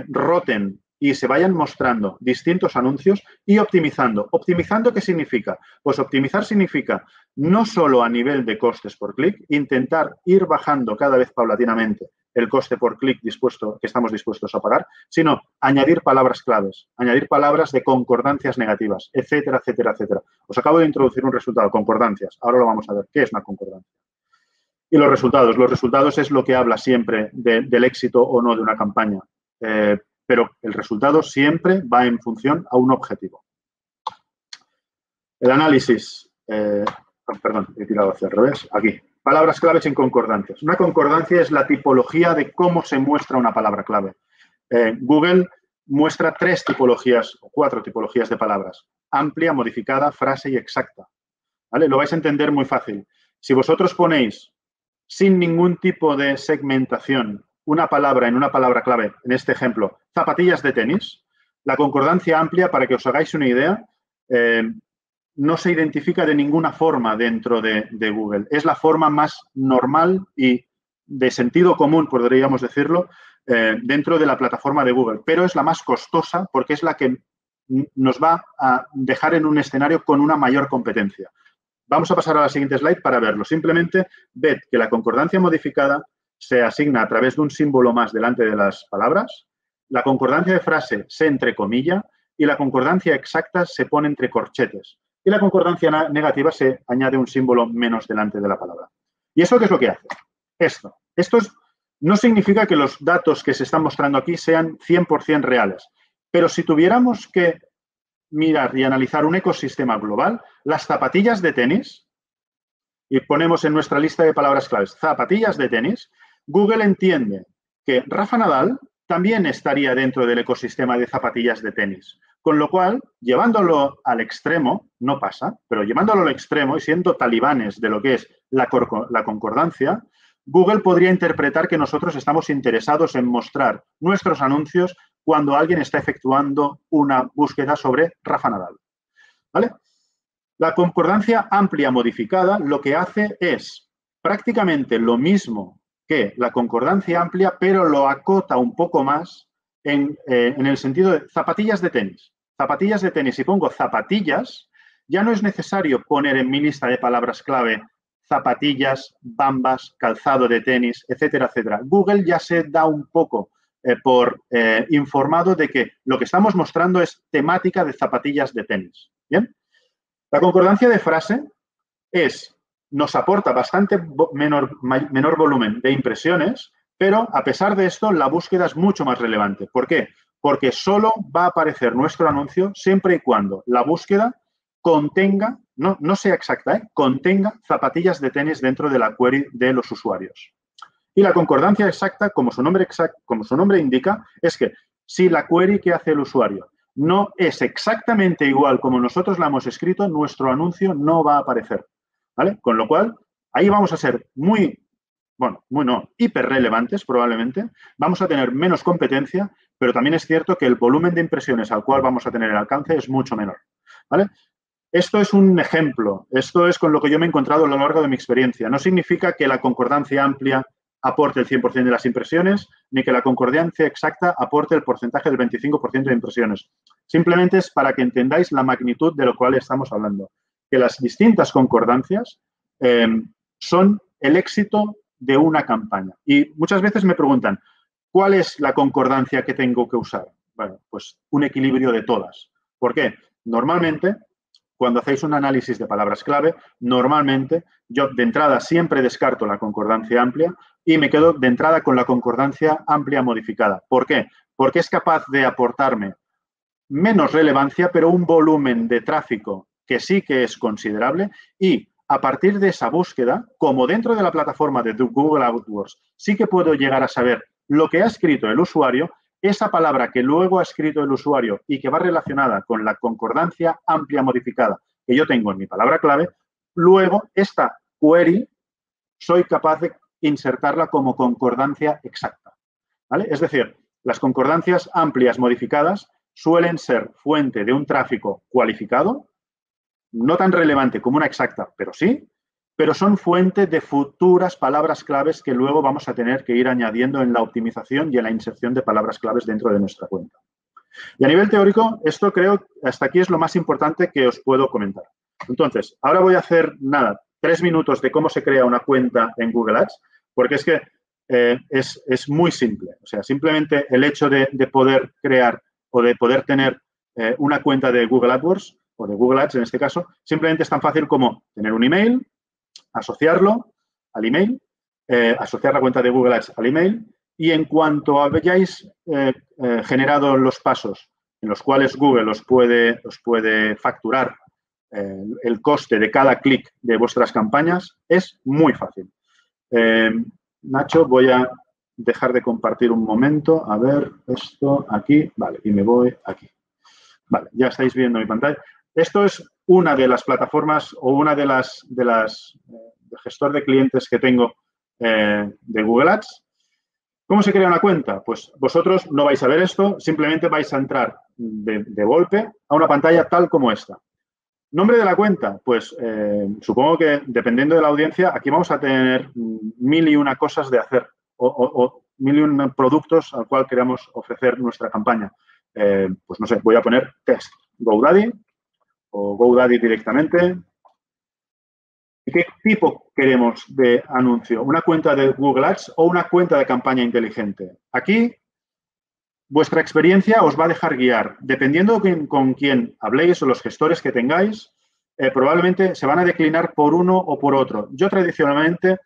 roten y se vayan mostrando distintos anuncios y optimizando. ¿Optimizando qué significa? Pues optimizar significa no solo a nivel de costes por clic, intentar ir bajando cada vez paulatinamente el coste por clic que estamos dispuestos a pagar, sino añadir palabras claves, añadir palabras de concordancias negativas, etcétera, etcétera, etcétera. Os acabo de introducir un resultado, concordancias. Ahora lo vamos a ver. ¿Qué es una concordancia? Y los resultados. Los resultados es lo que habla siempre del éxito o no de una campaña. Pero el resultado siempre va en función a un objetivo. El análisis. Perdón, he tirado hacia el revés. Aquí. Palabras claves en concordancias. Una concordancia es la tipología de cómo se muestra una palabra clave. Google muestra 3 tipologías o 4 tipologías de palabras. Amplia, modificada, frase y exacta. ¿Vale? Lo vais a entender muy fácil. Si vosotros ponéis sin ningún tipo de segmentación una palabra en una palabra clave, en este ejemplo, zapatillas de tenis, la concordancia amplia, para que os hagáis una idea, no se identifica de ninguna forma dentro de Google. Es la forma más normal y de sentido común, podríamos decirlo, dentro de la plataforma de Google. Pero es la más costosa porque es la que nos va a dejar en un escenario con una mayor competencia. Vamos a pasar a la siguiente slide para verlo. Simplemente ved que la concordancia modificada se asigna a través de un símbolo más delante de las palabras. La concordancia de frase se entrecomilla y la concordancia exacta se pone entre corchetes. Y la concordancia negativa se añade un símbolo menos delante de la palabra. ¿Y eso qué es lo que hace? Esto no significa que los datos que se están mostrando aquí sean 100% reales. Pero si tuviéramos que mirar y analizar un ecosistema global, las zapatillas de tenis, y ponemos en nuestra lista de palabras claves zapatillas de tenis, Google entiende que Rafa Nadal también estaría dentro del ecosistema de zapatillas de tenis. Con lo cual, llevándolo al extremo, no pasa, pero llevándolo al extremo y siendo talibanes de lo que es la concordancia, Google podría interpretar que nosotros estamos interesados en mostrar nuestros anuncios cuando alguien está efectuando una búsqueda sobre Rafa Nadal. ¿Vale? La concordancia amplia modificada lo que hace es prácticamente lo mismo que la concordancia amplia, pero lo acota un poco más en el sentido de zapatillas de tenis. Zapatillas de tenis, si pongo zapatillas, ya no es necesario poner en mi lista de palabras clave zapatillas, bambas, calzado de tenis, etcétera, etcétera. Google ya se da un poco por informado de que lo que estamos mostrando es temática de zapatillas de tenis. ¿Bien? La concordancia de frase nos aporta bastante menor volumen de impresiones, pero a pesar de esto, la búsqueda es mucho más relevante. ¿Por qué? Porque solo va a aparecer nuestro anuncio siempre y cuando la búsqueda contenga, no sea exacta, contenga zapatillas de tenis dentro de la query de los usuarios. Y la concordancia exacta, como su nombre indica, es que si la query que hace el usuario no es exactamente igual como nosotros la hemos escrito, nuestro anuncio no va a aparecer, ¿vale? Con lo cual, ahí vamos a ser hiper relevantes probablemente, vamos a tener menos competencia, pero también es cierto que el volumen de impresiones al cual vamos a tener el alcance es mucho menor, ¿vale? Esto es un ejemplo, esto es con lo que yo me he encontrado a lo largo de mi experiencia. No significa que la concordancia amplia aporte el 100% de las impresiones, ni que la concordancia exacta aporte el porcentaje del 25% de impresiones. Simplemente es para que entendáis la magnitud de lo cual estamos hablando. Que las distintas concordancias son el éxito de una campaña. Y muchas veces me preguntan, ¿cuál es la concordancia que tengo que usar? Bueno, pues un equilibrio de todas. ¿Por qué? Normalmente, cuando hacéis un análisis de palabras clave, normalmente yo de entrada siempre descarto la concordancia amplia y me quedo de entrada con la concordancia amplia modificada. ¿Por qué? Porque es capaz de aportarme menos relevancia, pero un volumen de tráfico que sí que es considerable y a partir de esa búsqueda, como dentro de la plataforma de Google AdWords sí que puedo llegar a saber lo que ha escrito el usuario, esa palabra que luego ha escrito el usuario y que va relacionada con la concordancia amplia modificada que yo tengo en mi palabra clave, luego esta query soy capaz de insertarla como concordancia exacta, ¿vale? Es decir, las concordancias amplias modificadas suelen ser fuente de un tráfico cualificado, no tan relevante como una exacta, pero sí, pero son fuente de futuras palabras claves que luego vamos a tener que ir añadiendo en la optimización y en la inserción de palabras claves dentro de nuestra cuenta. Y a nivel teórico, esto creo hasta aquí es lo más importante que os puedo comentar. Entonces, ahora voy a hacer, 3 minutos de cómo se crea una cuenta en Google Ads, porque es que es muy simple. O sea, simplemente el hecho de poder crear o de poder tener una cuenta de Google AdWords o de Google Ads en este caso, simplemente es tan fácil como tener un email, asociarlo al email, asociar la cuenta de Google Ads al email y en cuanto hayáis generado los pasos en los cuales Google os puede facturar el coste de cada clic de vuestras campañas, es muy fácil. Nacho, voy a dejar de compartir un momento. A ver, esto aquí. Vale, y me voy aquí. Vale, ya estáis viendo mi pantalla. Esto es una de las plataformas o una de las de gestor de clientes que tengo de Google Ads. ¿Cómo se crea una cuenta? Pues vosotros no vais a ver esto, simplemente vais a entrar de golpe a una pantalla tal como esta. ¿Nombre de la cuenta? Pues supongo que dependiendo de la audiencia, aquí vamos a tener 1001 cosas de hacer o 1001 productos al cual queramos ofrecer nuestra campaña. Pues no sé, voy a poner test GoDaddy o GoDaddy directamente. ¿Y qué tipo queremos de anuncio? ¿Una cuenta de Google Ads o una cuenta de campaña inteligente? Aquí vuestra experiencia os va a dejar guiar. Dependiendo con quién habléis o los gestores que tengáis, probablemente se van a declinar por uno o por otro. Yo tradicionalmente,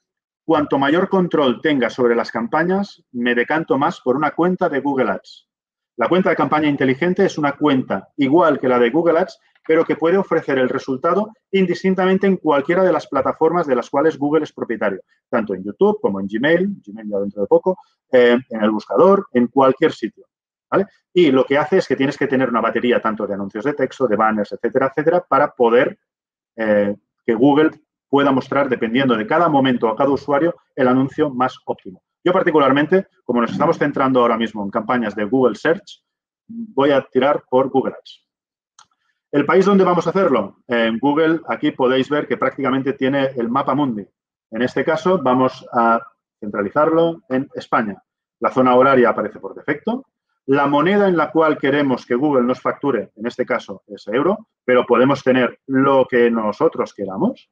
cuanto mayor control tenga sobre las campañas, me decanto más por una cuenta de Google Ads. La cuenta de campaña inteligente es una cuenta igual que la de Google Ads, pero que puede ofrecer el resultado indistintamente en cualquiera de las plataformas de las cuales Google es propietario, tanto en YouTube como en Gmail ya dentro de poco, en el buscador, en cualquier sitio, ¿vale? Y lo que hace es que tienes que tener una batería tanto de anuncios de texto, de banners, etcétera, etcétera, para poder que Google pueda mostrar, dependiendo de cada momento a cada usuario, el anuncio más óptimo. Yo particularmente, como nos estamos centrando ahora mismo en campañas de Google Search, voy a tirar por Google Ads. ¿El país donde vamos a hacerlo? En Google, aquí podéis ver que prácticamente tiene el mapa mundi. En este caso, vamos a centralizarlo en España. La zona horaria aparece por defecto. La moneda en la cual queremos que Google nos facture, en este caso, es euro, pero podemos tener lo que nosotros queramos.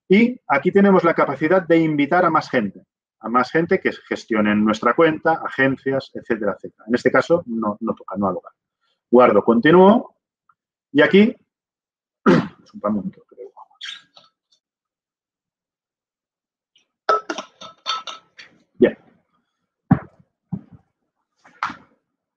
Y aquí tenemos la capacidad de invitar a más gente que gestionen nuestra cuenta, agencias, etcétera, etcétera. En este caso, no toca, no al local. Guardo, continúo. Y aquí, es un momento, creo. Bien.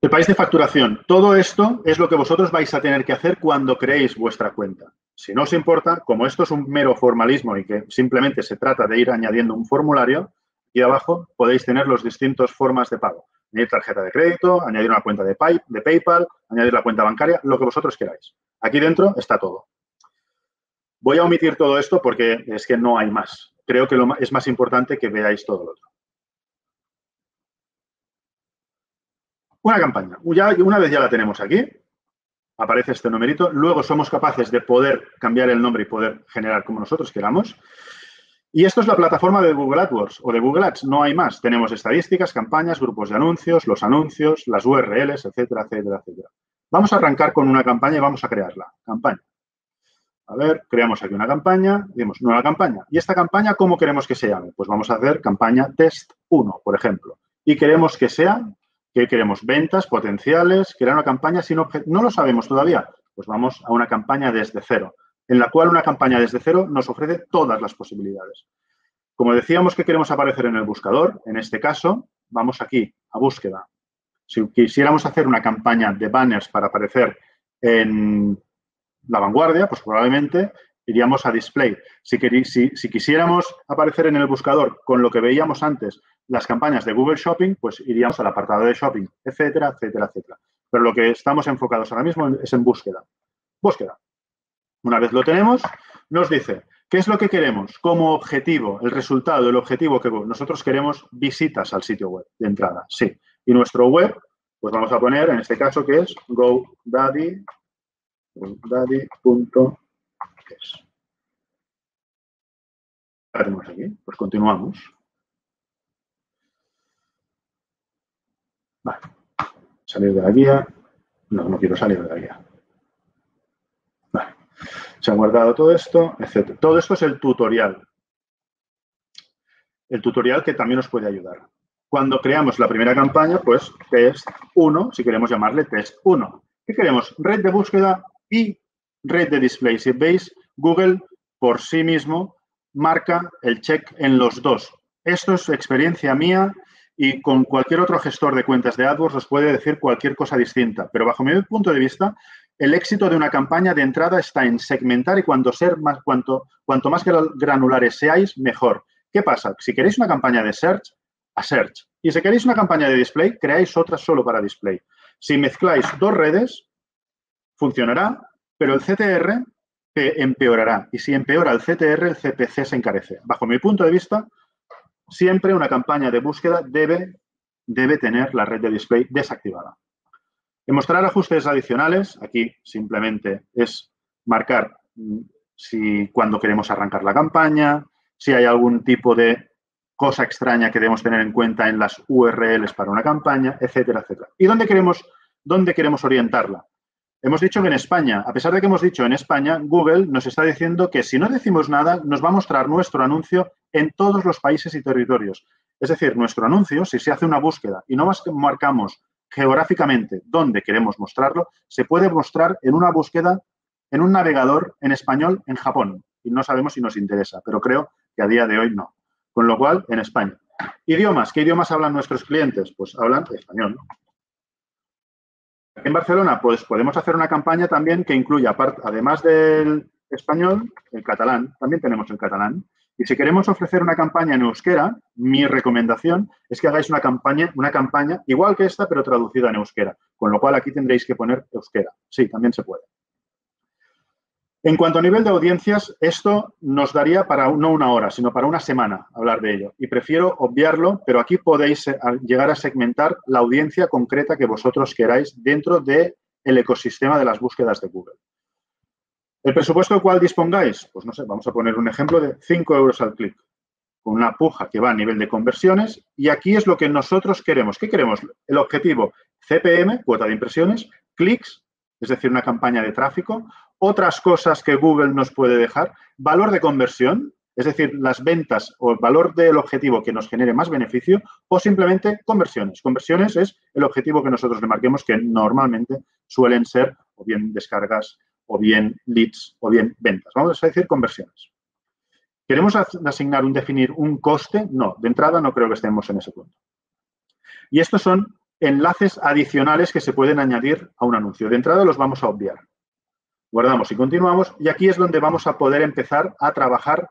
El país de facturación. Todo esto es lo que vosotros vais a tener que hacer cuando creéis vuestra cuenta. Si no os importa, como esto es un mero formalismo y que simplemente se trata de ir añadiendo un formulario, aquí abajo podéis tener las distintas formas de pago. Añadir tarjeta de crédito, añadir una cuenta de PayPal, añadir la cuenta bancaria, lo que vosotros queráis. Aquí dentro está todo. Voy a omitir todo esto porque es que no hay más. Creo que es más importante que veáis todo lo otro. Una campaña. Una vez ya la tenemos aquí, aparece este numerito. Luego somos capaces de poder cambiar el nombre y poder generar como nosotros queramos. Y esto es la plataforma de Google AdWords o de Google Ads. No hay más. Tenemos estadísticas, campañas, grupos de anuncios, los anuncios, las URLs, etcétera, etcétera, etcétera. Vamos a arrancar con una campaña y vamos a crearla. Campaña. A ver, creamos aquí una campaña, dimos nueva campaña. ¿Y esta campaña cómo queremos que se llame? Pues vamos a hacer campaña test 1, por ejemplo. Y queremos que sea, ¿qué queremos? Ventas potenciales, crear una campaña sin objeto. No lo sabemos todavía. Pues vamos a una campaña desde cero, en la cual una campaña desde cero nos ofrece todas las posibilidades. Como decíamos que queremos aparecer en el buscador, en este caso, vamos aquí a búsqueda. Si quisiéramos hacer una campaña de banners para aparecer en la vanguardia, pues probablemente iríamos a display. Si quisiéramos aparecer en el buscador con lo que veíamos antes, las campañas de Google Shopping, pues iríamos al apartado de Shopping, etcétera, etcétera, etcétera. Pero lo que estamos enfocados ahora mismo es en búsqueda. Búsqueda. Una vez lo tenemos, nos dice, ¿qué es lo que queremos como objetivo? El resultado, el objetivo que nosotros queremos visitas al sitio web de entrada. Sí. Y nuestro web, pues vamos a poner, en este caso, que es GoDaddy.es. La tenemos aquí. Pues continuamos. Vale. Salir de la guía. No quiero salir de la guía. Vale. Se ha guardado todo esto, etc. Todo esto es el tutorial. El tutorial que también nos puede ayudar. Cuando creamos la primera campaña, pues test 1, si queremos llamarle test 1. ¿Qué queremos? Red de búsqueda y red de display. Si veis, Google por sí mismo marca el check en los dos. Esto es experiencia mía y con cualquier otro gestor de cuentas de AdWords os puede decir cualquier cosa distinta. Pero bajo mi punto de vista, el éxito de una campaña de entrada está en segmentar y cuanto más granulares seáis, mejor. ¿Qué pasa? Si queréis una campaña de search, a search. Y si queréis una campaña de display, creáis otra solo para display. Si mezcláis dos redes, funcionará, pero el CTR empeorará. Y si empeora el CTR, el CPC se encarece. Bajo mi punto de vista, siempre una campaña de búsqueda debe tener la red de display desactivada. En mostrar ajustes adicionales, aquí simplemente es marcar cuando queremos arrancar la campaña, si hay algún tipo de cosa extraña que debemos tener en cuenta en las URLs para una campaña, etcétera, etcétera. ¿Y dónde queremos orientarla? Hemos dicho que en España, a pesar de que hemos dicho en España, Google nos está diciendo que si no decimos nada, nos va a mostrar nuestro anuncio en todos los países y territorios. Es decir, nuestro anuncio, si se hace una búsqueda y no más que marcamos geográficamente dónde queremos mostrarlo, se puede mostrar en una búsqueda, en un navegador en español en Japón. Y no sabemos si nos interesa, pero creo que a día de hoy no. Con lo cual, en España. Idiomas. ¿Qué idiomas hablan nuestros clientes? Pues hablan español. En Barcelona, pues podemos hacer una campaña también que incluya, además del español, el catalán. También tenemos el catalán. Y si queremos ofrecer una campaña en euskera, mi recomendación es que hagáis una campaña igual que esta, pero traducida en euskera. Con lo cual, aquí tendréis que poner euskera. Sí, también se puede. En cuanto a nivel de audiencias, esto nos daría para no una hora, sino para una semana hablar de ello. Y prefiero obviarlo, pero aquí podéis llegar a segmentar la audiencia concreta que vosotros queráis dentro del ecosistema de las búsquedas de Google. ¿El presupuesto del cual dispongáis? Pues no sé, vamos a poner un ejemplo de 5 euros al clic, con una puja que va a nivel de conversiones, y aquí es lo que nosotros queremos. ¿Qué queremos? El objetivo CPM, cuota de impresiones, clics, es decir, una campaña de tráfico, otras cosas que Google nos puede dejar, valor de conversión, es decir, las ventas o el valor del objetivo que nos genere más beneficio, o simplemente conversiones. Conversiones es el objetivo que nosotros le marquemos, que normalmente suelen ser o bien descargas, o bien leads, o bien ventas. Vamos a decir conversiones. ¿Queremos asignar definir un coste? No, de entrada no creo que estemos en ese punto. Y estos son enlaces adicionales que se pueden añadir a un anuncio. De entrada los vamos a obviar. Guardamos y continuamos. Y aquí es donde vamos a poder empezar a trabajar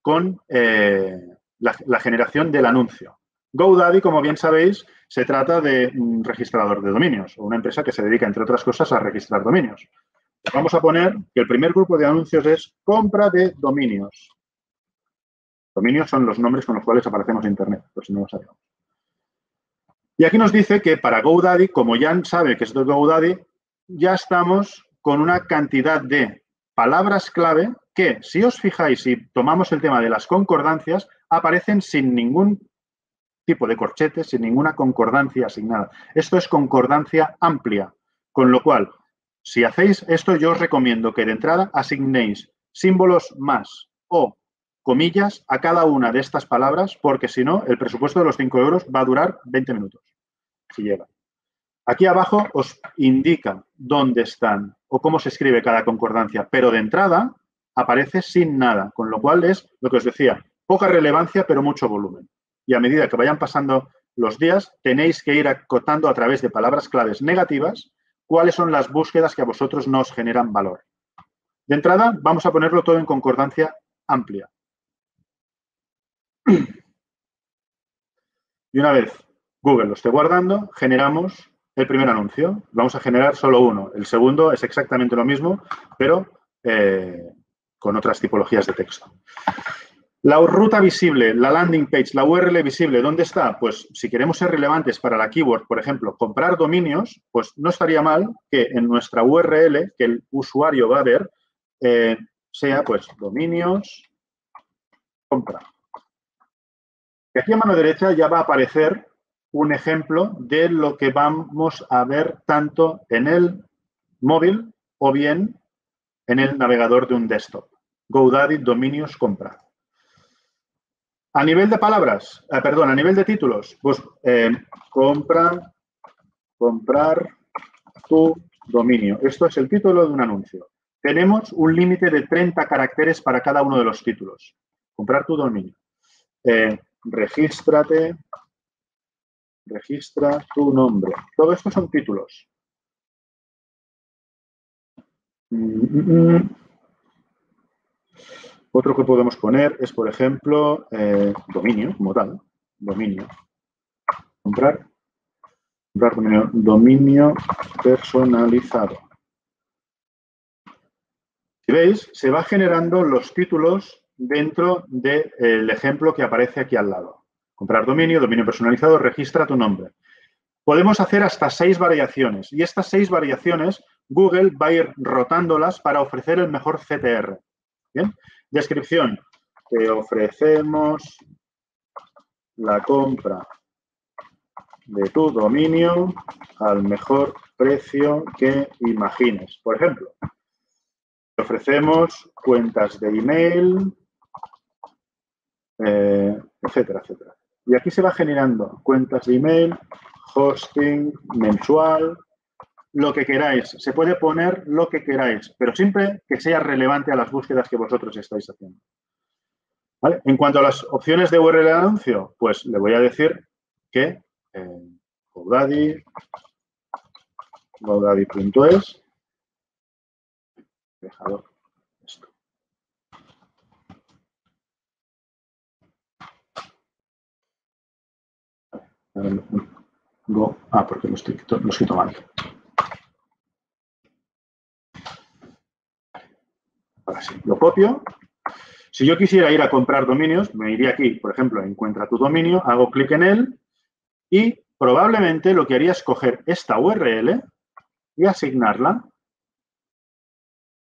con la generación del anuncio. GoDaddy, como bien sabéis, se trata de un registrador de dominios o una empresa que se dedica, entre otras cosas, a registrar dominios. Vamos a poner que el primer grupo de anuncios es compra de dominios. Dominios son los nombres con los cuales aparecemos en Internet, por si no lo sabemos. Y aquí nos dice que para GoDaddy, como ya sabe que esto es GoDaddy, ya estamos con una cantidad de palabras clave que, si os fijáis y tomamos el tema de las concordancias, aparecen sin ningún tipo de corchete, sin ninguna concordancia asignada. Esto es concordancia amplia, con lo cual, si hacéis esto, yo os recomiendo que de entrada asignéis símbolos más o comillas a cada una de estas palabras, porque si no, el presupuesto de los 5 euros va a durar 20 minutos, si llega. Aquí abajo os indica dónde están o cómo se escribe cada concordancia, pero de entrada aparece sin nada, con lo cual es lo que os decía, poca relevancia, pero mucho volumen. Y a medida que vayan pasando los días, tenéis que ir acotando a través de palabras claves negativas cuáles son las búsquedas que a vosotros nos generan valor. De entrada, vamos a ponerlo todo en concordancia amplia. Y una vez Google lo esté guardando, generamos el primer anuncio. Vamos a generar solo uno. El segundo es exactamente lo mismo, pero con otras tipologías de texto. La ruta visible, la landing page, la URL visible, ¿dónde está? Pues si queremos ser relevantes para la keyword, por ejemplo, comprar dominios, pues no estaría mal que en nuestra URL, que el usuario va a ver, sea pues dominios, compra. Y aquí a mano derecha ya va a aparecer un ejemplo de lo que vamos a ver tanto en el móvil o bien en el navegador de un desktop. GoDaddy, dominios, compra. A nivel de palabras, a nivel de títulos, pues comprar tu dominio. Esto es el título de un anuncio. Tenemos un límite de 30 caracteres para cada uno de los títulos. Comprar tu dominio. Registra tu nombre. Todo esto son títulos. Otro que podemos poner es, por ejemplo, dominio, como tal. Dominio. Comprar dominio personalizado. Si veis, se va generando los títulos dentro del ejemplo que aparece aquí al lado. Comprar dominio personalizado, registra tu nombre. Podemos hacer hasta 6 variaciones y estas 6 variaciones Google va a ir rotándolas para ofrecer el mejor CTR. ¿Bien? Descripción. Te ofrecemos la compra de tu dominio al mejor precio que imagines. Por ejemplo, te ofrecemos cuentas de email, etcétera, etcétera. Y aquí se va generando cuentas de email, hosting, mensual, lo que queráis. Se puede poner lo que queráis, pero siempre que sea relevante a las búsquedas que vosotros estáis haciendo. ¿Vale? En cuanto a las opciones de URL de anuncio, pues le voy a decir que GoDaddy.es, dejado esto. Porque lo escrito mal. Ahora sí, lo copio. Si yo quisiera ir a comprar dominios, me iría aquí, por ejemplo, encuentra tu dominio, hago clic en él y probablemente lo que haría es coger esta URL y asignarla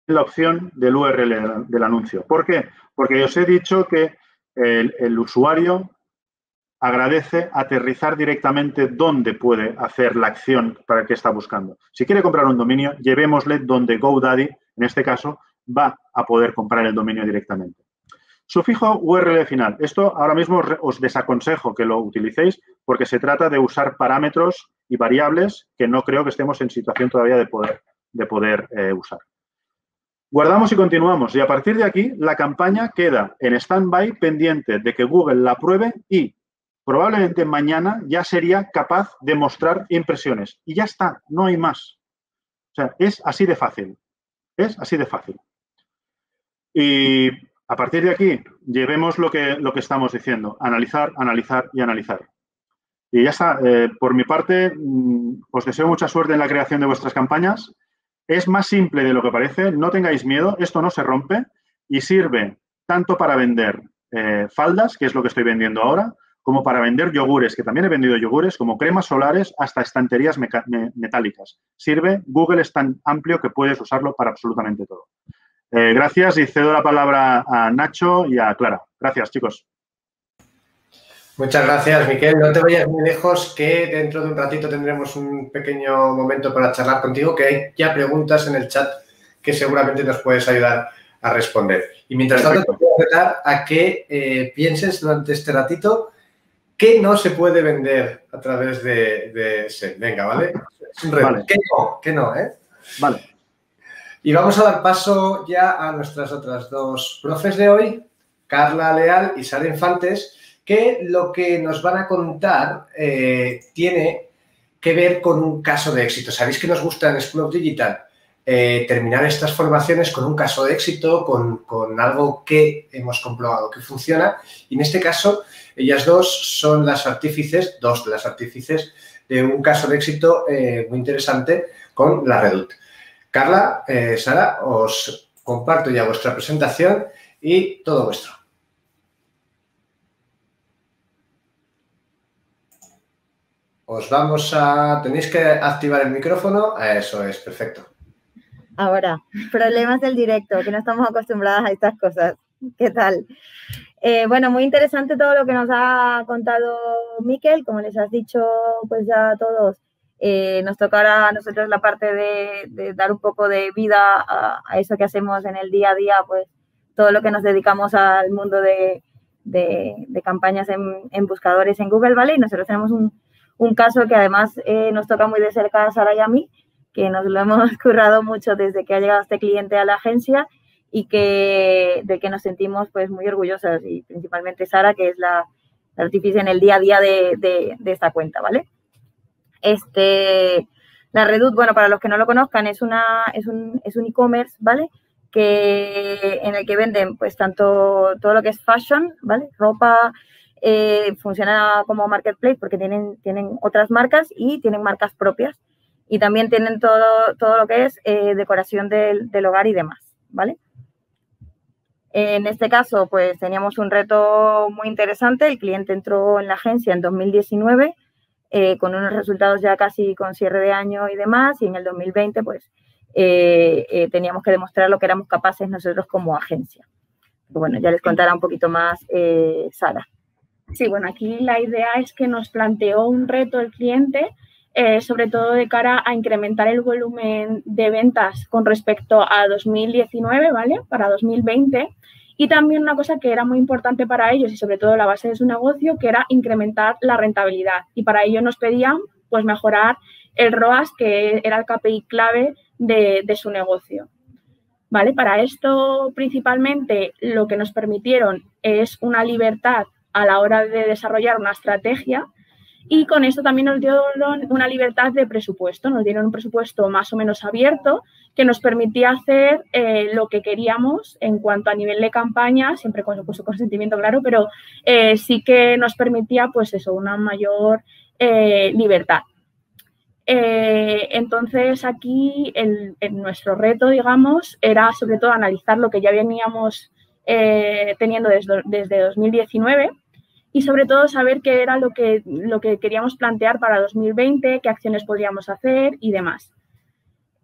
la opción del URL del anuncio. ¿Por qué? Porque os he dicho que el usuario agradece aterrizar directamente dónde puede hacer la acción para el que está buscando. Si quiere comprar un dominio, llevémosle donde GoDaddy, en este caso, va a poder comprar el dominio directamente. Sufijo URL final. Esto ahora mismo os desaconsejo que lo utilicéis porque se trata de usar parámetros y variables que no creo que estemos en situación todavía de poder usar. Guardamos y continuamos. Y a partir de aquí, la campaña queda en stand-by pendiente de que Google la pruebe y probablemente mañana ya sería capaz de mostrar impresiones. Y ya está, no hay más. O sea, es así de fácil. Es así de fácil. Y a partir de aquí, llevemos lo que estamos diciendo. Analizar, analizar y analizar. Y ya está. Por mi parte, os deseo mucha suerte en la creación de vuestras campañas. Es más simple de lo que parece. No tengáis miedo. Esto no se rompe y sirve tanto para vender faldas, que es lo que estoy vendiendo ahora, como para vender yogures, que también he vendido yogures, como cremas solares, hasta estanterías metálicas. Sirve. Google es tan amplio que puedes usarlo para absolutamente todo. Gracias y cedo la palabra a Nacho y a Clara. Gracias, chicos. Muchas gracias, Miquel. No te vayas muy lejos, que dentro de un ratito tendremos un pequeño momento para charlar contigo, que hay ya preguntas en el chat que seguramente nos puedes ayudar a responder. Y mientras tanto, te voy a invitar a que pienses durante este ratito qué no se puede vender a través de SEM. Venga, ¿vale? Es un reto. Vale. ¿Qué no? Vale. Y vamos a dar paso ya a nuestras otras dos profes de hoy, Carla Leal y Sara Infantes, que lo que nos van a contar tiene que ver con un caso de éxito. Sabéis que nos gusta en School of Digital terminar estas formaciones con un caso de éxito, con algo que hemos comprobado que funciona. Y en este caso, ellas dos son las artífices, dos de las artífices de un caso de éxito muy interesante con la Redoute. Carla, Sara, os comparto ya vuestra presentación y todo vuestro. Tenéis que activar el micrófono. Eso es, perfecto. Ahora, problemas del directo, que no estamos acostumbradas a estas cosas. ¿Qué tal? Bueno, muy interesante todo lo que nos ha contado Miquel. Como les has dicho, pues ya a todos, nos toca ahora a nosotros la parte de dar un poco de vida a eso que hacemos en el día a día, pues todo lo que nos dedicamos al mundo de campañas en buscadores en Google, ¿vale? Y nosotros tenemos un caso que además nos toca muy de cerca a Sara y a mí, que nos lo hemos currado mucho desde que ha llegado este cliente a la agencia y de que nos sentimos pues muy orgullosas, y principalmente Sara, que es la artífice en el día a día de esta cuenta, ¿vale? La Redoute, bueno, para los que no lo conozcan, es un e-commerce, ¿vale? En el que venden pues tanto todo lo que es fashion, ¿vale? Ropa, funciona como marketplace porque tienen otras marcas y tienen marcas propias. Y también tienen todo lo que es decoración del hogar y demás, ¿vale? En este caso, pues teníamos un reto muy interesante. El cliente entró en la agencia en 2019 con unos resultados ya casi con cierre de año y demás. Y en el 2020, pues, teníamos que demostrar lo que éramos capaces nosotros como agencia. Pero bueno, ya les contará un poquito más Sara. Sí, bueno, aquí la idea es que nos planteó un reto el cliente, sobre todo de cara a incrementar el volumen de ventas con respecto a 2019, ¿vale? Para 2020. Y también una cosa que era muy importante para ellos y sobre todo la base de su negocio, que era incrementar la rentabilidad. Y para ello nos pedían, pues, mejorar el ROAS, que era el KPI clave de su negocio. ¿Vale? Para esto, principalmente, lo que nos permitieron es una libertad a la hora de desarrollar una estrategia, y con esto también nos dieron una libertad de presupuesto. Nos dieron un presupuesto más o menos abierto que nos permitía hacer lo que queríamos en cuanto a nivel de campaña, siempre con su consentimiento, claro, pero sí que nos permitía, pues eso, una mayor libertad. Entonces, aquí nuestro reto, digamos, era sobre todo analizar lo que ya veníamos teniendo desde 2019 y sobre todo saber qué era lo que queríamos plantear para 2020, qué acciones podríamos hacer y demás.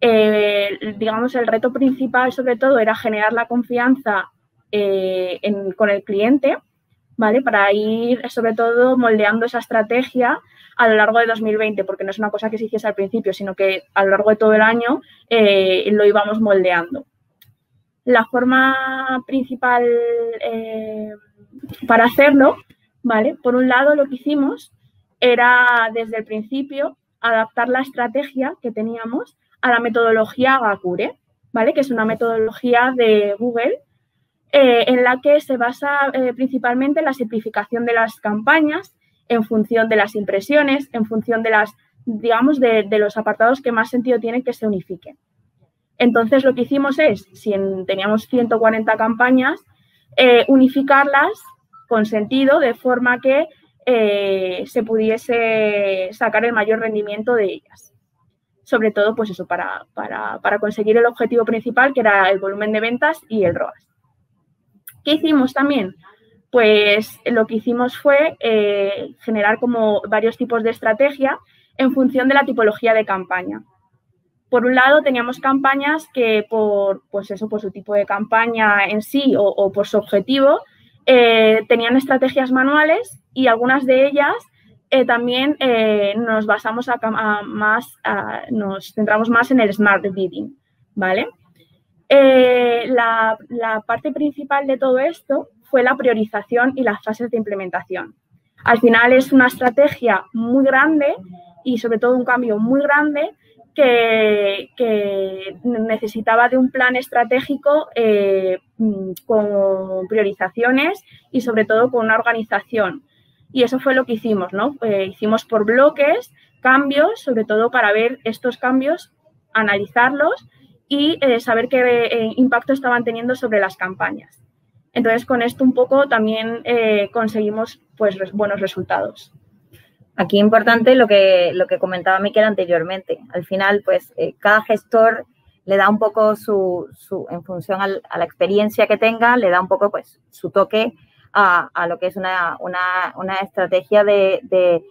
digamos, el reto principal sobre todo era generar la confianza con el cliente, ¿vale? Para ir sobre todo moldeando esa estrategia a lo largo de 2020, porque no es una cosa que se hiciese al principio, sino que a lo largo de todo el año lo íbamos moldeando. La forma principal para hacerlo, ¿vale? Por un lado, lo que hicimos era desde el principio adaptar la estrategia que teníamos a la metodología Gakure, ¿vale? Que es una metodología de Google en la que se basa principalmente en la simplificación de las campañas en función de las impresiones, en función de las, digamos, de los apartados que más sentido tienen que se unifiquen. Entonces, lo que hicimos es, si teníamos 140 campañas, unificarlas con sentido de forma que se pudiese sacar el mayor rendimiento de ellas. Sobre todo, pues eso, para conseguir el objetivo principal, que era el volumen de ventas y el ROAS. ¿Qué hicimos también? Pues lo que hicimos fue generar como varios tipos de estrategia en función de la tipología de campaña. Por un lado, teníamos campañas que por su tipo de campaña en sí o por su objetivo, tenían estrategias manuales y algunas de ellas también nos basamos nos centramos más en el Smart Bidding, ¿vale? La parte principal de todo esto fue la priorización y las fases de implementación. Al final es una estrategia muy grande y sobre todo un cambio muy grande que necesitaba de un plan estratégico con priorizaciones y sobre todo con una organización. Y eso fue lo que hicimos, ¿no? Hicimos por bloques cambios, sobre todo para ver estos cambios, analizarlos y saber qué impacto estaban teniendo sobre las campañas. Entonces, con esto un poco también conseguimos pues, buenos resultados. Aquí importante lo que comentaba Miquel anteriormente. Al final, pues, cada gestor le da un poco en función a la experiencia que tenga, le da un poco, pues, su toque a lo que es una estrategia de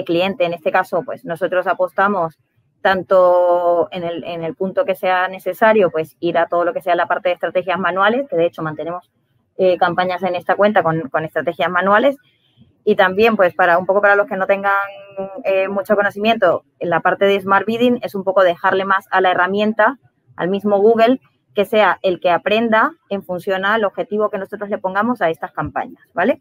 cliente. En este caso, pues, nosotros apostamos tanto en el punto que sea necesario, pues, ir a todo lo que sea la parte de estrategias manuales, que de hecho mantenemos campañas en esta cuenta con estrategias manuales. Y también, pues, para los que no tengan mucho conocimiento, en la parte de Smart Bidding es un poco dejarle más a la herramienta, al mismo Google, que sea el que aprenda en función al objetivo que nosotros le pongamos a estas campañas, ¿vale?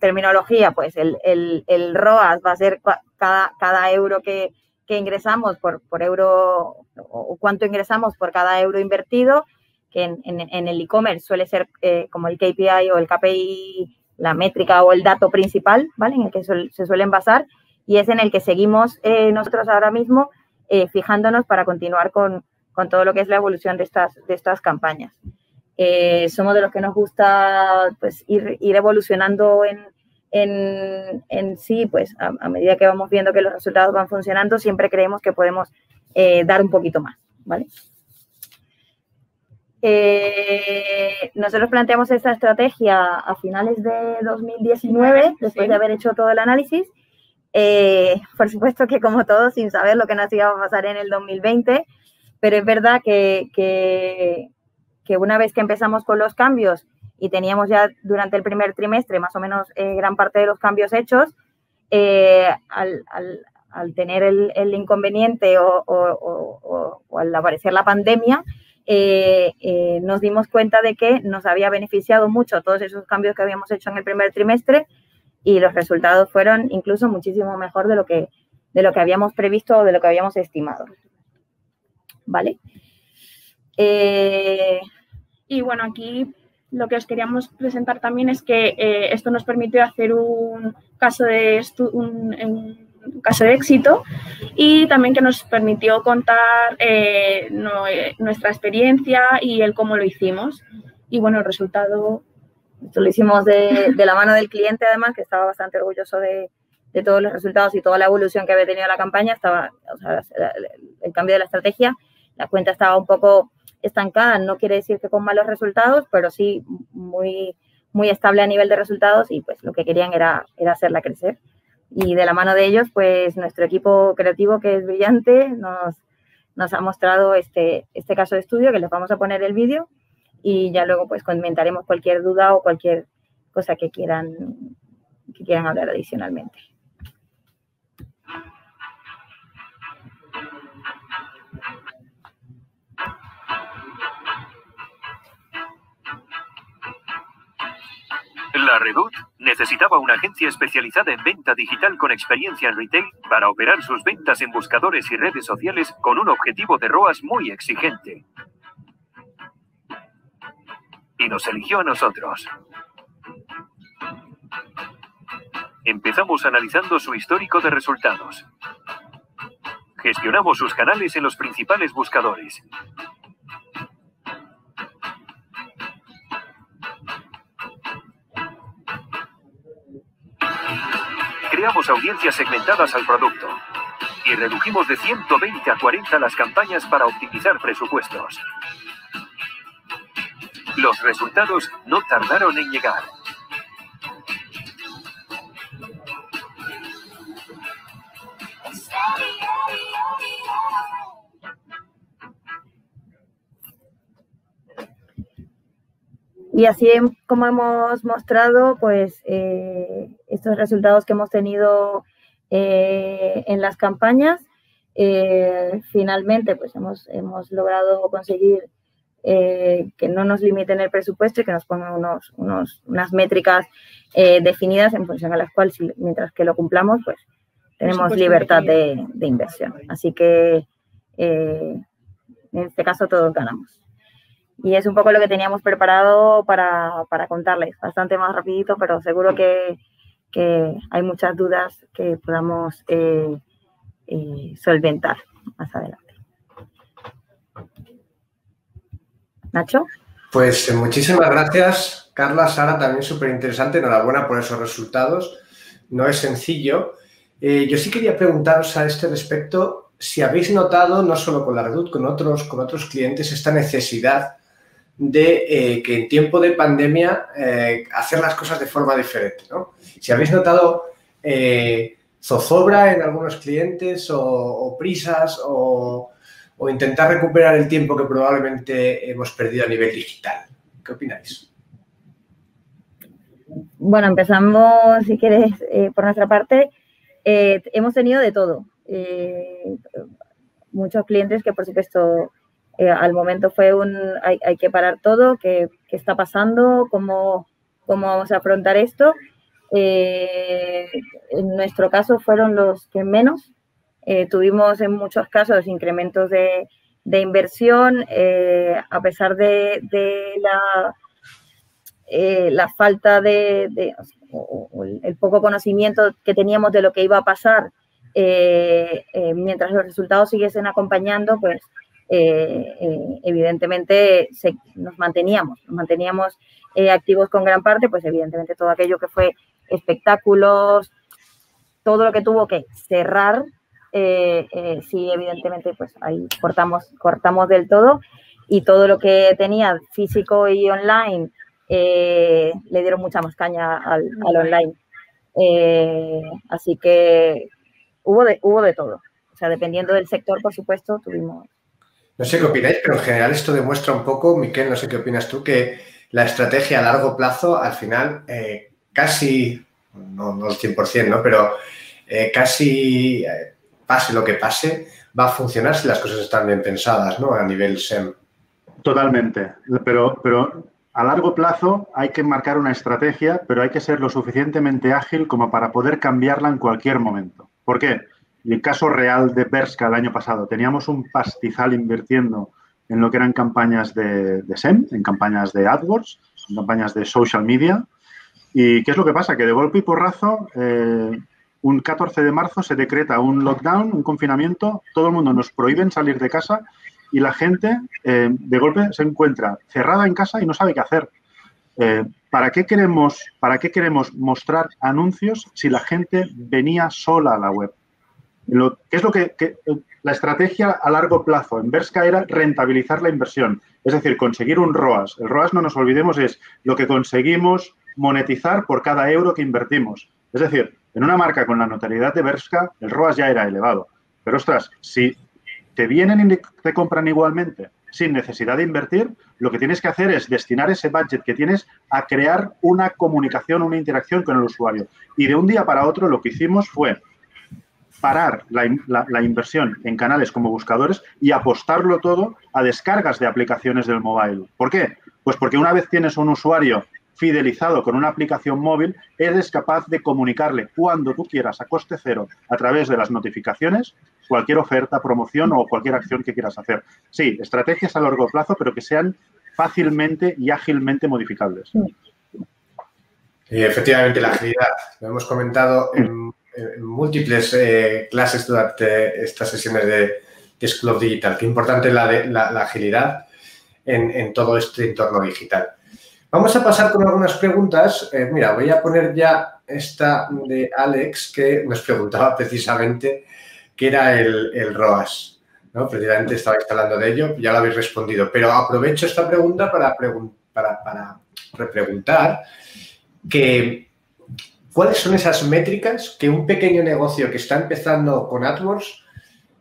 Terminología, pues, el ROAS va a ser cada euro que ingresamos por euro, o cuánto ingresamos por cada euro invertido, que en el e-commerce suele ser como el KPI o el KPI, la métrica o el dato principal, ¿vale? En el que se suelen basar y es en el que seguimos nosotros ahora mismo fijándonos para continuar con todo lo que es la evolución de estas campañas. Somos de los que nos gusta pues, ir evolucionando en sí, pues a medida que vamos viendo que los resultados van funcionando, siempre creemos que podemos dar un poquito más, ¿vale? Nosotros planteamos esta estrategia a finales de 2019, después de haber hecho todo el análisis. Por supuesto que como todos, sin saber lo que nos iba a pasar en el 2020, pero es verdad que una vez que empezamos con los cambios y teníamos ya durante el primer trimestre más o menos gran parte de los cambios hechos, al tener el inconveniente o al aparecer la pandemia, nos dimos cuenta de que nos había beneficiado mucho todos esos cambios que habíamos hecho en el primer trimestre y los resultados fueron incluso muchísimo mejor de lo que habíamos previsto o de lo que habíamos estimado. ¿Vale? Y bueno, aquí lo que os queríamos presentar también es que esto nos permitió hacer un caso de éxito y también que nos permitió contar nuestra experiencia y el cómo lo hicimos. Y bueno, el resultado... Esto lo hicimos de la mano del cliente, además, que estaba bastante orgulloso de todos los resultados y toda la evolución que había tenido la campaña. El cambio de la estrategia, la cuenta estaba un poco estancada, no quiere decir que con malos resultados, pero sí muy, muy estable a nivel de resultados y pues lo que querían era hacerla crecer. Y de la mano de ellos, pues nuestro equipo creativo, que es brillante, nos ha mostrado este caso de estudio, que les vamos a poner el vídeo y ya luego pues comentaremos cualquier duda o cualquier cosa que quieran hablar adicionalmente. La Redoute necesitaba una agencia especializada en venta digital con experiencia en retail para operar sus ventas en buscadores y redes sociales con un objetivo de ROAS muy exigente. Y nos eligió a nosotros. Empezamos analizando su histórico de resultados. Gestionamos sus canales en los principales buscadores. Creamos audiencias segmentadas al producto y redujimos de 120 a 40 las campañas para optimizar presupuestos. Los resultados no tardaron en llegar. Y así como hemos mostrado, pues estos resultados que hemos tenido en las campañas, finalmente pues hemos logrado conseguir que no nos limiten el presupuesto y que nos pongan unas métricas definidas en función a las cuales, mientras que lo cumplamos, pues tenemos libertad de inversión. Así que en este caso todos ganamos. Y es un poco lo que teníamos preparado para contarles, bastante más rapidito, pero seguro que hay muchas dudas que podamos solventar más adelante. ¿Nacho? Pues muchísimas gracias, Carla, Sara, también súper interesante. Enhorabuena por esos resultados. No es sencillo. Yo sí quería preguntaros a este respecto si habéis notado, no solo con la Redoute, con otros clientes, esta necesidad de que en tiempo de pandemia hacer las cosas de forma diferente, ¿no? Si habéis notado zozobra en algunos clientes o prisas o intentar recuperar el tiempo que probablemente hemos perdido a nivel digital. ¿Qué opináis? Bueno, empezamos, si quieres, por nuestra parte. Hemos tenido de todo. Muchos clientes que, por supuesto, al momento fue hay que parar todo, ¿qué está pasando? ¿Cómo vamos a afrontar esto? En nuestro caso fueron los que menos. Tuvimos en muchos casos incrementos de inversión, a pesar de la falta o el poco conocimiento que teníamos de lo que iba a pasar. Mientras los resultados siguiesen acompañando, pues evidentemente nos manteníamos activos con gran parte, pues evidentemente todo aquello que fue espectáculos, todo lo que tuvo que cerrar, sí, evidentemente, pues ahí cortamos del todo, y todo lo que tenía físico y online le dieron mucha más caña al online. Así que hubo de todo. O sea, dependiendo del sector, por supuesto, tuvimos... No sé qué opináis, pero en general esto demuestra un poco, Miquel, no sé qué opinas tú, que la estrategia a largo plazo, al final, casi, no al 100%, ¿no? Pero casi, pase lo que pase, va a funcionar si las cosas están bien pensadas, ¿no? A nivel SEM. Totalmente. Pero a largo plazo hay que marcar una estrategia, pero hay que ser lo suficientemente ágil como para poder cambiarla en cualquier momento. ¿Por qué? Y el caso real de Bershka el año pasado, teníamos un pastizal invirtiendo en lo que eran campañas de SEM, en campañas de AdWords, en campañas de social media. ¿Y qué es lo que pasa? Que de golpe y porrazo, un 14 de marzo se decreta un lockdown, un confinamiento, todo el mundo nos prohíben salir de casa y la gente de golpe se encuentra cerrada en casa y no sabe qué hacer. ¿Para qué queremos mostrar anuncios si la gente venía sola a la web? ¿Qué es lo que la estrategia a largo plazo en Bershka era rentabilizar la inversión? Es decir, conseguir un ROAS. El ROAS, no nos olvidemos, es lo que conseguimos monetizar por cada euro que invertimos. Es decir, en una marca con la notoriedad de Bershka, el ROAS ya era elevado. Pero, ostras, si te vienen y te compran igualmente sin necesidad de invertir, lo que tienes que hacer es destinar ese budget que tienes a crear una comunicación, una interacción con el usuario. Y de un día para otro lo que hicimos fue parar la inversión en canales como buscadores y apostarlo todo a descargas de aplicaciones del mobile. ¿Por qué? Pues porque una vez tienes un usuario fidelizado con una aplicación móvil, eres capaz de comunicarle cuando tú quieras a coste cero a través de las notificaciones cualquier oferta, promoción o cualquier acción que quieras hacer. Sí, estrategias a largo plazo, pero que sean fácilmente y ágilmente modificables. Y efectivamente la agilidad, lo hemos comentado en múltiples clases durante estas sesiones de School of Digital. Qué importante es la agilidad en todo este entorno digital. Vamos a pasar con algunas preguntas. Mira, voy a poner ya esta de Alex, que nos preguntaba precisamente qué era el ROAS, ¿no? Precisamente estabais hablando de ello, ya lo habéis respondido. Pero aprovecho esta pregunta para repreguntar que ¿cuáles son esas métricas que un pequeño negocio que está empezando con AdWords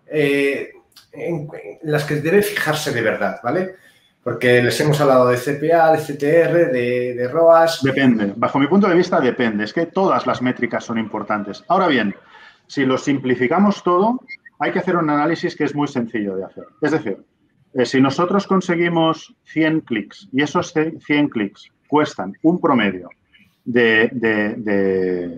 en las que debe fijarse de verdad, ¿vale? Porque les hemos hablado de CPA, de CTR, de ROAS. Depende. Bajo mi punto de vista, depende. Es que todas las métricas son importantes. Ahora bien, si lo simplificamos todo, hay que hacer un análisis que es muy sencillo de hacer. Es decir, si nosotros conseguimos 100 clics y esos 100 clics cuestan un promedio de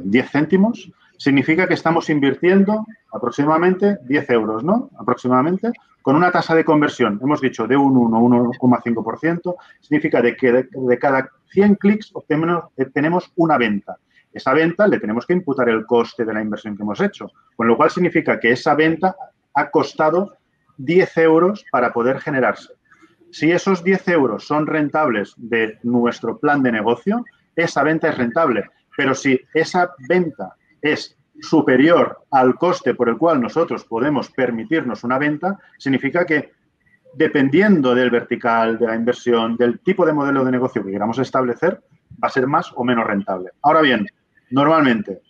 10 céntimos, significa que estamos invirtiendo aproximadamente 10 euros, ¿no? Aproximadamente, con una tasa de conversión, hemos dicho, de un 1,5%, significa de que de cada 100 clics obtenemos una venta. Esa venta le tenemos que imputar el coste de la inversión que hemos hecho, con lo cual significa que esa venta ha costado 10 euros para poder generarse. Si esos 10 euros son rentables de nuestro plan de negocio, esa venta es rentable. Pero si esa venta es superior al coste por el cual nosotros podemos permitirnos una venta, significa que dependiendo del vertical, de la inversión, del tipo de modelo de negocio que queramos establecer, va a ser más o menos rentable. Ahora bien, normalmente,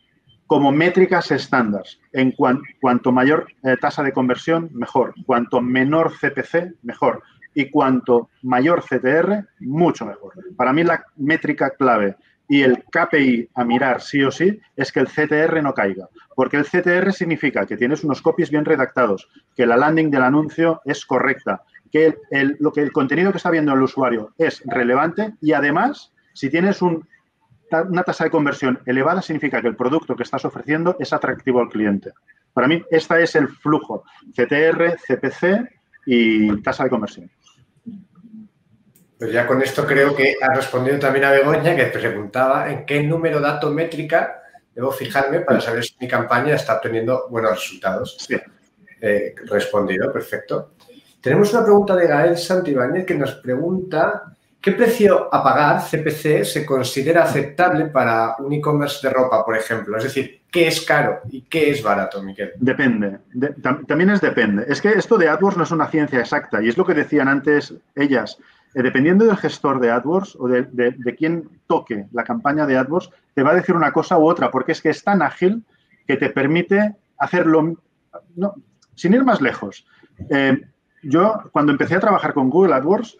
como métricas estándar, en cuanto mayor tasa de conversión, mejor. Cuanto menor CPC, mejor. Y cuanto mayor CTR, mucho mejor. Para mí la métrica clave y el KPI a mirar sí o sí es que el CTR no caiga. Porque el CTR significa que tienes unos copies bien redactados, que la landing del anuncio es correcta, que el contenido que está viendo el usuario es relevante y además, si tienes una tasa de conversión elevada, significa que el producto que estás ofreciendo es atractivo al cliente. Para mí, este es el flujo. CTR, CPC y tasa de conversión. Pues ya con esto creo que ha respondido también a Begoña, que preguntaba en qué número dato métrica debo fijarme para saber si mi campaña está obteniendo buenos resultados. Sí. Respondido, perfecto. Tenemos una pregunta de Gael Santibáñez que nos pregunta ¿qué precio a pagar, CPC, se considera aceptable para un e-commerce de ropa, por ejemplo? Es decir, ¿qué es caro y qué es barato, Miquel? Depende. También depende. Es que esto de AdWords no es una ciencia exacta y es lo que decían antes ellas. Dependiendo del gestor de AdWords o de quién toque la campaña de AdWords, te va a decir una cosa u otra, porque es que es tan ágil que te permite hacerlo, no, sin ir más lejos. Yo, cuando empecé a trabajar con Google AdWords,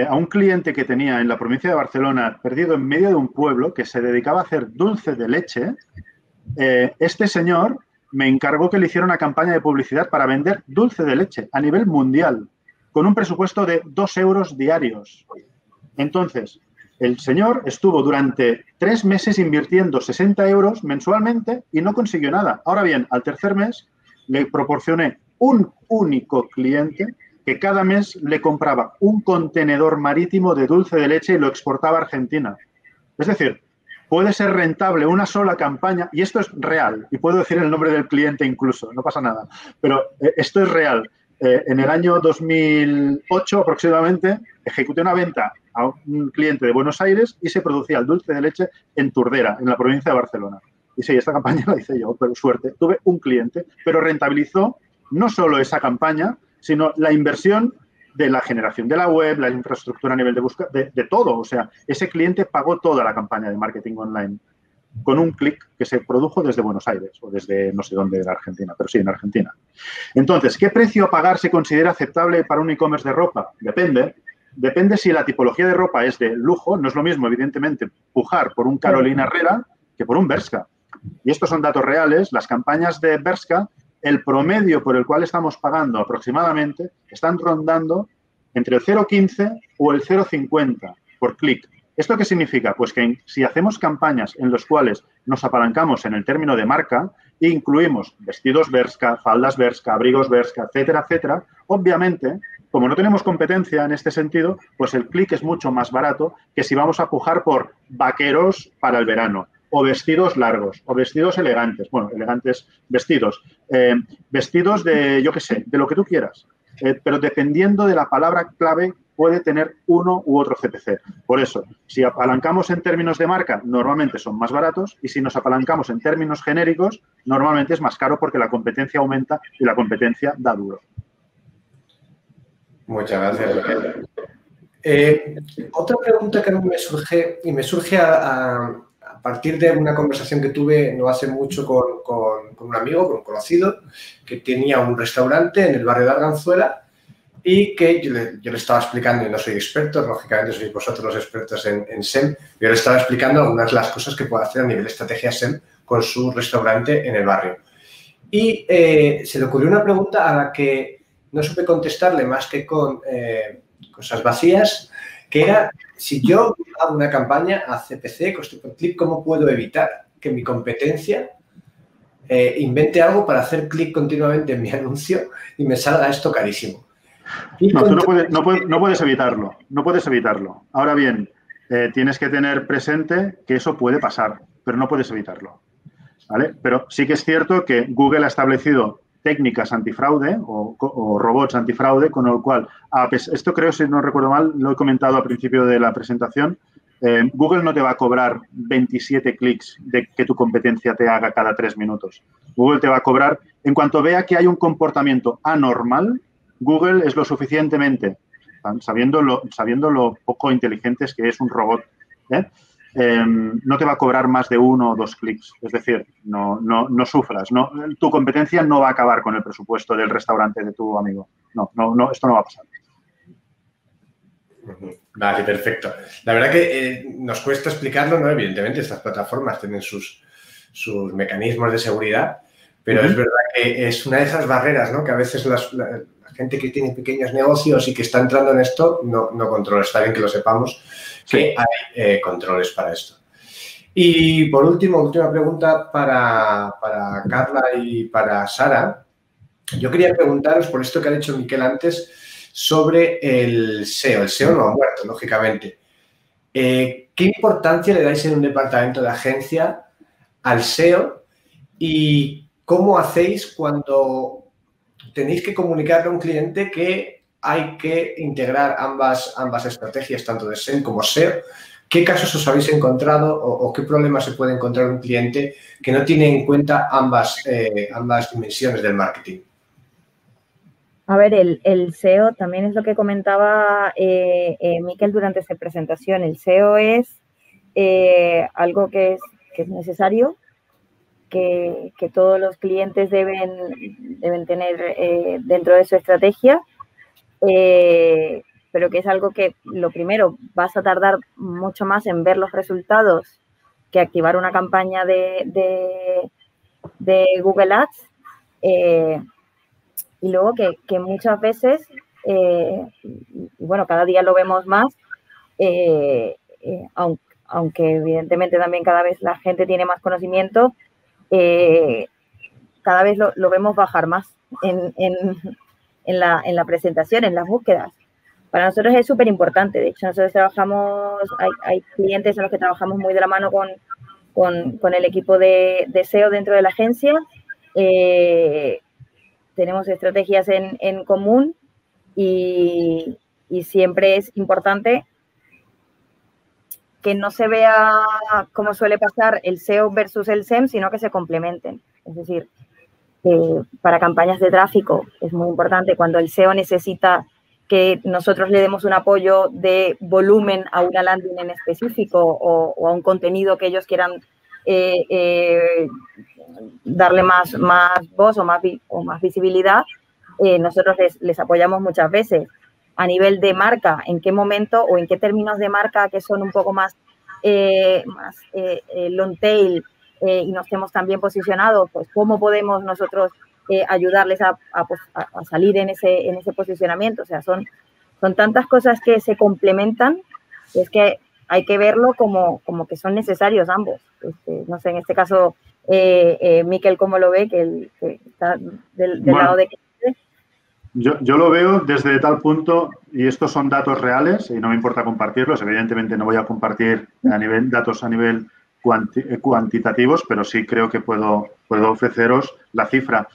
a un cliente que tenía en la provincia de Barcelona, perdido en medio de un pueblo, que se dedicaba a hacer dulce de leche, este señor me encargó que le hiciera una campaña de publicidad para vender dulce de leche a nivel mundial, con un presupuesto de 2 euros diarios. Entonces, el señor estuvo durante 3 meses invirtiendo 60 euros mensualmente y no consiguió nada. Ahora bien, al tercer mes le proporcioné un único cliente que cada mes le compraba un contenedor marítimo de dulce de leche y lo exportaba a Argentina. Es decir, puede ser rentable una sola campaña, y esto es real, y puedo decir el nombre del cliente incluso, no pasa nada, pero esto es real. En el año 2008 aproximadamente ejecuté una venta a un cliente de Buenos Aires y se producía el dulce de leche en Turdera, en la provincia de Barcelona. Y sí, esta campaña la hice yo, pero suerte. Tuve un cliente, pero rentabilizó no solo esa campaña, sino la inversión de la generación de la web, la infraestructura a nivel de búsqueda, de todo. O sea, ese cliente pagó toda la campaña de marketing online. con un clic que se produjo desde Buenos Aires o desde no sé dónde de Argentina, pero sí, en Argentina. Entonces, ¿qué precio a pagar se considera aceptable para un e-commerce de ropa? Depende. Depende si la tipología de ropa es de lujo. No es lo mismo, evidentemente, pujar por un Carolina Herrera que por un Bershka. Y estos son datos reales. Las campañas de Bershka, el promedio por el cual estamos pagando aproximadamente, están rondando entre el 0,15 o el 0,50 por clic. ¿Esto qué significa? Pues que si hacemos campañas en las cuales nos apalancamos en el término de marca e incluimos vestidos Bershka, faldas Bershka, abrigos Bershka, etcétera, etcétera, obviamente, como no tenemos competencia en este sentido, pues el clic es mucho más barato que si vamos a pujar por vaqueros para el verano, o vestidos largos, o vestidos elegantes, bueno, elegantes vestidos, vestidos de, yo qué sé, de lo que tú quieras. Pero dependiendo de la palabra clave puede tener uno u otro CPC. Por eso, si apalancamos en términos de marca, normalmente son más baratos, y si nos apalancamos en términos genéricos, normalmente es más caro porque la competencia aumenta y la competencia da duro. Muchas gracias, Miquel. Otra pregunta que me surge a partir de una conversación que tuve no hace mucho con un amigo, con un conocido, que tenía un restaurante en el barrio de Arganzuela y que yo le estaba explicando, y no soy experto, lógicamente sois vosotros los expertos en SEM, yo le estaba explicando algunas de las cosas que puede hacer a nivel de estrategia SEM con su restaurante en el barrio. Y se le ocurrió una pregunta a la que no supe contestarle más que con cosas vacías, que era, si yo hago una campaña a CPC, coste por clic, ¿cómo puedo evitar que mi competencia invente algo para hacer clic continuamente en mi anuncio y me salga esto carísimo? No, tú no puedes evitarlo, no puedes evitarlo. Ahora bien, tienes que tener presente que eso puede pasar, pero no puedes evitarlo, ¿vale? Pero sí que es cierto que Google ha establecido técnicas antifraude o robots antifraude, con lo cual, esto creo, si no recuerdo mal, lo he comentado al principio de la presentación, Google no te va a cobrar 27 clics de que tu competencia te haga cada 3 minutos. Google te va a cobrar, en cuanto vea que hay un comportamiento anormal, Google es lo suficientemente, sabiendo lo poco inteligentes que es un robot, no te va a cobrar más de 1 o 2 clics. Es decir, no sufras. Tu competencia no va a acabar con el presupuesto del restaurante de tu amigo. No, esto no va a pasar. Vale, perfecto. La verdad que nos cuesta explicarlo, ¿no? Evidentemente, estas plataformas tienen sus mecanismos de seguridad, pero es verdad que es una de esas barreras, ¿no? Que a veces la gente que tiene pequeños negocios y que está entrando en esto no controla. Está bien que lo sepamos, que hay controles para esto. Y por última pregunta para Carla y para Sara. Yo quería preguntaros, por esto que ha dicho Miquel antes, sobre el SEO. El SEO no ha muerto, lógicamente. ¿Qué importancia le dais en un departamento de agencia al SEO y cómo hacéis cuando tenéis que comunicarle a un cliente que hay que integrar ambas estrategias, tanto de SEM como SEO? ¿Qué casos os habéis encontrado o qué problemas se puede encontrar un cliente que no tiene en cuenta ambas dimensiones del marketing? A ver, el SEO también es lo que comentaba Miquel durante esa presentación. El SEO es algo que es necesario, que todos los clientes deben tener dentro de su estrategia, pero que es algo que, lo primero, vas a tardar mucho más en ver los resultados que activar una campaña de Google Ads. Y luego que muchas veces, bueno, cada día lo vemos más, aunque evidentemente también cada vez la gente tiene más conocimiento, cada vez lo vemos bajar más en la presentación, en las búsquedas. Para nosotros es súper importante. De hecho, nosotros hay clientes en los que trabajamos muy de la mano con el equipo de SEO dentro de la agencia. Tenemos estrategias en común y siempre es importante que no se vea, como suele pasar, el SEO versus el SEM, sino que se complementen. Es decir, para campañas de tráfico es muy importante cuando el SEO necesita que nosotros le demos un apoyo de volumen a una landing en específico o a un contenido que ellos quieran darle más voz o más visibilidad, nosotros les apoyamos muchas veces. A nivel de marca, en qué momento o en qué términos de marca que son un poco más long tail y nos hemos también posicionado, pues cómo podemos nosotros ayudarles a salir en ese posicionamiento. O sea, son tantas cosas que se complementan, es que hay que verlo como que son necesarios ambos. No sé, en este caso, Miquel, ¿cómo lo ve? Que está del lado de... Yo lo veo desde tal punto, y estos son datos reales, y no me importa compartirlos. Evidentemente no voy a compartir datos a nivel cuantitativos, pero sí creo que puedo ofreceros la cifra.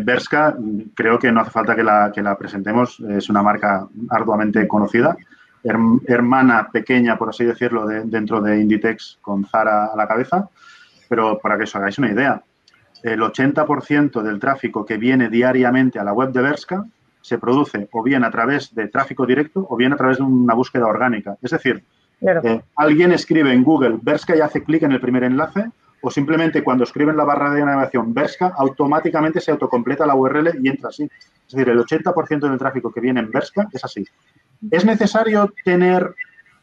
Bershka, creo que no hace falta que la presentemos, es una marca arduamente conocida, hermana pequeña, por así decirlo, dentro de Inditex, con Zara a la cabeza, pero para que os hagáis una idea, el 80% del tráfico que viene diariamente a la web de Bershka se produce o bien a través de tráfico directo o bien a través de una búsqueda orgánica. Es decir, claro, alguien escribe en Google Bershka y hace clic en el primer enlace, o simplemente cuando escribe en la barra de navegación Bershka, automáticamente se autocompleta la URL y entra así. Es decir, el 80% del tráfico que viene en Bershka es así. ¿Es necesario tener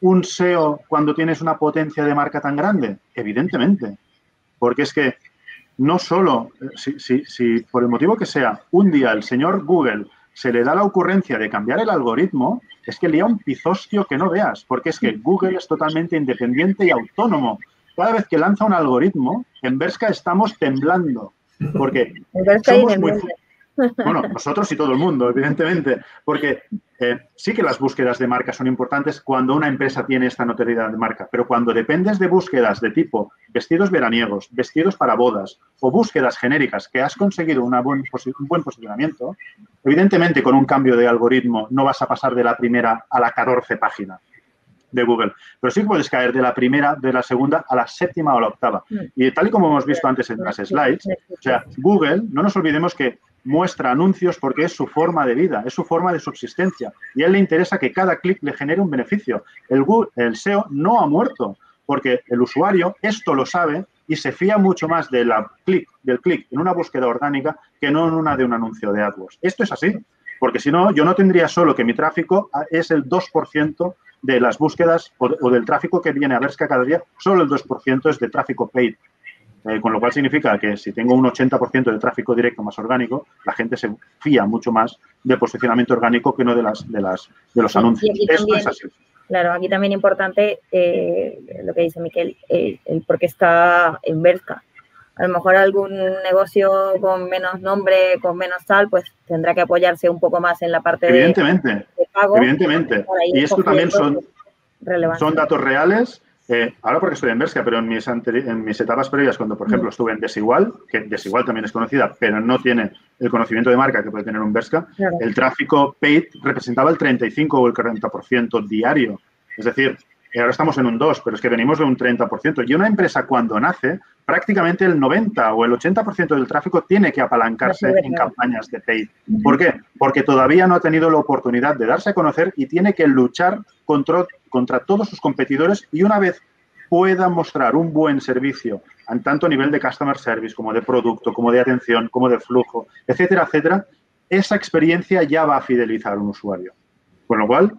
un SEO cuando tienes una potencia de marca tan grande? Evidentemente, porque es que no solo, si por el motivo que sea, un día el señor Google se le da la ocurrencia de cambiar el algoritmo, es que lía un pifostio que no veas, porque es que Google es totalmente independiente y autónomo. Cada vez que lanza un algoritmo, en Bershka estamos temblando, porque somos muy... Bueno, nosotros y todo el mundo, evidentemente, porque sí que las búsquedas de marca son importantes cuando una empresa tiene esta notoriedad de marca, pero cuando dependes de búsquedas de tipo vestidos veraniegos, vestidos para bodas o búsquedas genéricas que has conseguido un buen posicionamiento, evidentemente con un cambio de algoritmo no vas a pasar de la primera a la 14 página de Google, pero sí puedes caer de la primera, de la segunda a la séptima o la octava. Y tal y como hemos visto antes en las slides, o sea, Google, no nos olvidemos que muestra anuncios porque es su forma de vida, es su forma de subsistencia y a él le interesa que cada clic le genere un beneficio. El SEO no ha muerto porque el usuario esto lo sabe y se fía mucho más del clic en una búsqueda orgánica que no en una de un anuncio de AdWords. Esto es así, porque si no, yo no tendría solo que mi tráfico es el 2% de las búsquedas o del tráfico que viene a Bershka cada día, solo el 2% es de tráfico paid. Con lo cual significa que si tengo un 80% de tráfico directo más orgánico, la gente se fía mucho más del posicionamiento orgánico que no de los anuncios. Esto es así. Claro, aquí también importante lo que dice Miquel, el por qué está en Bershka. A lo mejor algún negocio con menos nombre, con menos tal, pues tendrá que apoyarse un poco más en la parte de pago. Evidentemente. Y esto también son datos reales. Ahora porque estoy en Bershka, pero en mis etapas previas, cuando, por ejemplo, estuve en Desigual, que Desigual también es conocida, pero no tiene el conocimiento de marca que puede tener un Bershka, claro, el tráfico paid representaba el 35 o el 40% diario. Es decir, ahora estamos en un 2, pero es que venimos de un 30%. Y una empresa cuando nace, prácticamente el 90 o el 80% del tráfico tiene que apalancarse en campañas de paid. ¿Por qué? Porque todavía no ha tenido la oportunidad de darse a conocer y tiene que luchar contra todos sus competidores y una vez pueda mostrar un buen servicio, tanto a nivel de customer service como de producto, como de atención, como de flujo, etcétera, etcétera, esa experiencia ya va a fidelizar a un usuario. Con lo cual,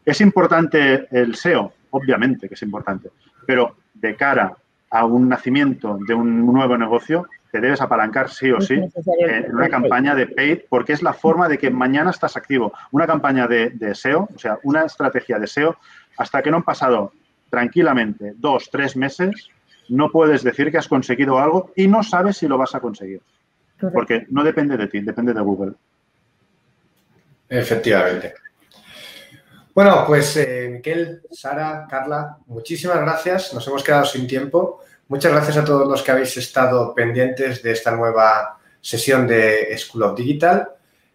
¿es importante el SEO? Obviamente que es importante, pero de cara a un nacimiento de un nuevo negocio, te debes apalancar sí o sí en una campaña de paid porque es la forma de que mañana estás activo. Una campaña de SEO, o sea, una estrategia de SEO, hasta que no han pasado tranquilamente 2, 3 meses, no puedes decir que has conseguido algo y no sabes si lo vas a conseguir. Porque no depende de ti, depende de Google. Efectivamente. Bueno, pues Miquel, Sara, Carla, muchísimas gracias. Nos hemos quedado sin tiempo. Muchas gracias a todos los que habéis estado pendientes de esta nueva sesión de School of Digital.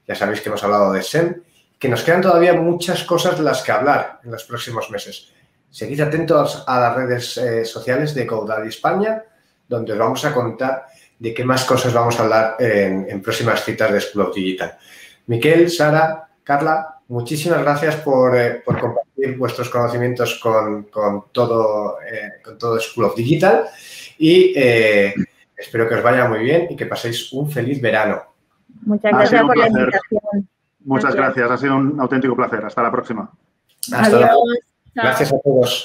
Ya sabéis que hemos hablado de SEM, que nos quedan todavía muchas cosas de las que hablar en los próximos meses. Seguid atentos a las redes sociales de GoDaddy España, donde os vamos a contar de qué más cosas vamos a hablar en próximas citas de School of Digital. Miquel, Sara, Carla, muchísimas gracias por compartir vuestros conocimientos con todo School of Digital y espero que os vaya muy bien y que paséis un feliz verano. Muchas gracias por la invitación. Muchas gracias, ha sido un auténtico placer. Hasta la próxima. Hasta luego. Gracias a todos.